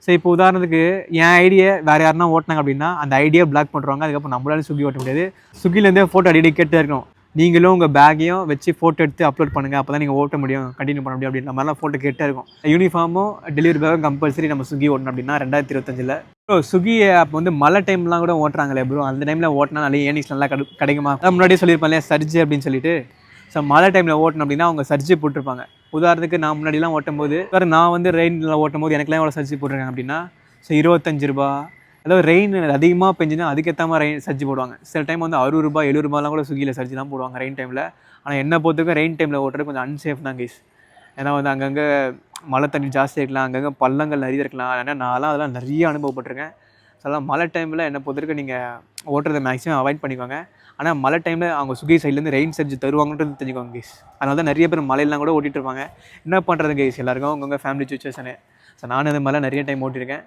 ஸோ இப்போ உதாரணத்துக்கு என் ஐடியை வேறு யாருனா ஓட்டினாங்க அப்படின்னா அந்த ஐடியா பிளாக் பண்ணுறாங்க. அதுக்கப்புறம் நம்மளால ஸ்விக்கி ஓட்ட முடியாது. ஸ்விக்கிலேருந்தே ஃபோட்டோ அடிக்கடி கேட்டே இருக்கணும். நீங்களும் உங்கள் பேக்கையும் வச்சு ஃபோட்டோ எடுத்து அப்லோட் பண்ணுங்கள், அப்போ தான் நீங்கள் ஓட்ட முடியும், கண்டினியூ பண்ண முடியும் அப்படின்ற மாதிரிலாம் ஃபோட்டோ கேட்டே இருக்கும். யூனிஃபார்மும் டெலிவரி பேக்கும் கம்பல்சரி நம்ம ஸ்விக்கி ஓட்டணும் அப்படின்னா 2025. ப்ரோ ஸ்விக்கி ஆப் வந்து மழை டைம்லாம் கூட ஓட்டுறாங்களே ப்ரோ, அந்த டைமில் ஓட்டினா நிறைய ஏர்னிங்ஸ் நல்லா கிடைக்குமா? முன்னாடியே சொல்லியிருப்பேன் இல்லையா, சர்ஜி அப்படின்னு சொல்லிட்டு. ஸோ மழை டைமில் ஓட்டணும் அப்படின்னா அவங்க சர்ஜி போட்டிருப்பாங்க. உதாரணத்துக்கு நான் முன்னாடிலாம் ஓட்டும் போது நான் வந்து ரெயினில் ஓட்டும் போது எனக்குலாம் எவ்வளோ சர்ஜி போட்டிருக்காங்க அப்படின்னா, ஸோ ₹25. அதாவது ரெயின் அதிகமாக பெஞ்சுன்னா அதுக்கேற்ற மாதிரி சர்ஜி போடுவாங்க. சில டைம் வந்து ₹60 ₹70 கூட ஸ்விக்கியில் சர்ஜிலாம் போடுவாங்க ரெயின் டைமில். ஆனால் என்ன பொறுத்தவரைக்கும் ரெயின் டைமில் ஓட்டுறது கொஞ்சம் அன்சேஃப் தான் கைஸ். ஏன்னா வந்து அங்கங்கே மழை தண்ணி ஜாஸ்தியாக இருக்கலாம், அங்கங்கே பள்ளங்கள் நிறைய இருக்கலாம். ஏன்னா நான்லாம் அதெல்லாம் நிறைய அனுபவப்பட்டிருக்கேன். ஸோ அதெல்லாம் மழை டைமில் என்ன பொறுத்தவரைக்கும் நீங்கள் ஓட்டுறதை மேக்ஸிமம் அவாய்ட் பண்ணிக்கோங்க. ஆனால் மழை டைமில் அவங்க ஸ்விக்கி சைட்லேருந்து ரெயின் சர்ஜி தருவாங்கன்றது தெரிஞ்சுக்கோங்க கைஸ். அதனால தான் நிறைய பேர் மழையெல்லாம் கூட ஓட்டிகிட்டு இருப்பாங்க. என்ன பண்ணுறது கைஸ், எல்லாருக்கும் அவங்கவுங்க ஃபேமிலி சுச்சுவேஷனு. ஸோ நான் அது மாதிரிலாம் நிறைய டைம் ஓட்டியிருக்கேன்.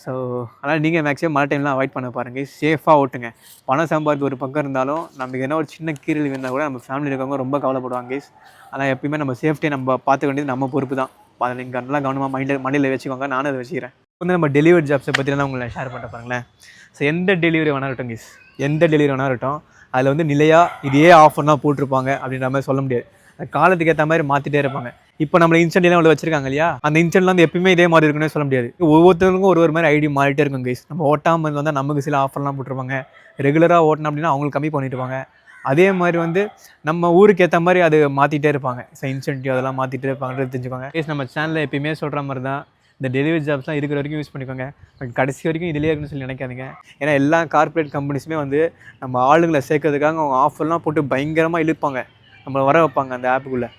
ஸோ அதனால் நீங்கள் மேக்ஸிமம் மழை டைம்லாம் அவாய்ட் பண்ண பாருங்கள், சேஃபாக ஓட்டுங்க. பணம் சம்பாதித்து ஒரு பக்கம் இருந்தாலும் நமக்கு என்ன ஒரு சின்ன கீரல் இருந்தால் கூட நம்ம ஃபேமிலி இருக்கவங்க ரொம்ப கவலைப்படுவாங்க கைஸ். ஆனால் எப்பயுமே நம்ம சேஃப்டியை நம்ம பார்த்துக்க வேண்டியது நம்ம பொறுப்பு தான். அதை நீங்கள் நல்லா கவனமாக மண்டியில் வச்சுக்கோங்க. நானும் அதை வச்சுக்கிறேன். வந்து நம்ம டெலிவரி ஜாப்ஸை பற்றிலாம் உங்களை ஷேர் பண்ண பாருங்களேன். ஸோ எந்த டெலிவரி வேணா இருக்கட்டும் கைஸ், எந்த டெலிவரி வேணா இருக்கட்டும், அதில் வந்து நிலையாக இதே ஆஃபர் தான் போட்டிருப்பாங்க அப்படின்ற மாதிரி சொல்ல முடியாது. காலத்துக்கு ஏற்ற மாதிரி மாற்றிட்டே இருப்பாங்க. இப்போ நம்மளை இன்ஸ்டன்ட்லாம் அவ்வளோ வச்சிருக்காங்க இல்லையா, அந்த இன்ஸ்டன்ட்லாம் வந்து எப்பயுமே இதே மாதிரி இருக்குன்னு சொல்ல முடியாது. ஒவ்வொருத்தருக்கும் ஒரு மாதிரி ஐடி மாறிட்டே இருக்கும் கைஸ். நம்ம ஓட்டாமல் வந்தால் நமக்கு சில ஆஃபர்லாம் போட்டிருப்பாங்க. ரெகுலராக ஓட்டணும் அப்படின்னா அவங்களுக்கு கம்மி பண்ணிட்டுருப்பாங்க. அதே மாதிரி வந்து நம்ம ஊருக்கு ஏற்ற மாதிரி அது மாற்றிட்டே இருப்பாங்க. ஸோ இன்சென்டிவ் அதெல்லாம் மாற்றிட்டே இருப்பாங்கன்றது தெரிஞ்சுக்கோங்க கைஸ். நம்ம சேனலில் எப்பயுமே சொல்கிற மாதிரி தான், இந்த டெலிவரி ஜாப்ஸ்லாம் இருக்கிற வரைக்கும் யூஸ் பண்ணிக்கோங்க. பட் கடைசி வரைக்கும் இதிலே இருக்குன்னு சொல்லி நினைக்காதீங்க. ஏன்னா எல்லா கார்பரேட் கம்பெனிஸுமே வந்து நம்ம ஆளுங்களை சேர்க்கறதுக்காக அவங்க ஆஃபர்லாம் போட்டு பயங்கரமாக இழுப்பாங்க, நம்மளை வர வைப்பாங்க அந்த ஆப்புக்குள்ளே.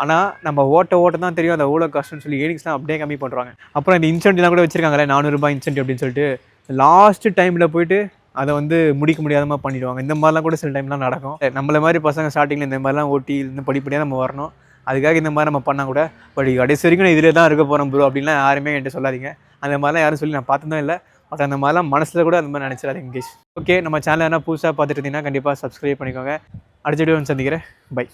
ஆனால் நம்ம ஓட்ட தான் தெரியும் அந்த எவ்வளோ கஷ்டம்னு சொல்லி ஏர்னிங்ஸ்லாம் அப்படியே கம்மி பண்ணுறாங்க. அப்புறம் இந்த இன்சென்டிவ்லாம் கூட வச்சுருக்காங்களே, 400 ரூபாய் இன்சென்டிவ் அப்படின்னு சொல்லிட்டு லாஸ்ட்டு டைமில் போயிட்டு அதை வந்து முடிக்க முடியாதமாக பண்ணிவிடுவாங்க. இந்த மாதிரிலாம் கூட சில டைம்லாம் நடக்கும். நம்மள மாதிரி பசங்க ஸ்டார்டிங்கில் இந்த மாதிரிலாம் ஓட்டி இந்த படிப்படியாக நம்ம வரணும். அதுக்காக இந்த மாதிரி நம்ம பண்ணால் கூட பட் கடைசி வரைக்கும் நான் இதில் தான் இருக்க போகிறேன் ப்ரோ அப்படின்லாம் யாருமே என்கிட்ட சொல்லாதீங்க. அந்த மாதிரிலாம் யாரும் சொல்லி நான் பார்த்ததும் இல்லை. பட் அந்த மாதிரிலாம் மனசில் கூட அந்த மாதிரி நினச்சிடாதீங்க கைஸ். ஓகே, நம்ம சேனல் என்ன புதுசாக பார்த்துட்டு இருந்தீங்கன்னா கண்டிப்பாக சப்ஸ்கிரைப் பண்ணிக்கோங்க. அடுத்த வீடியோ வந்து சந்திக்கிறேன். பை.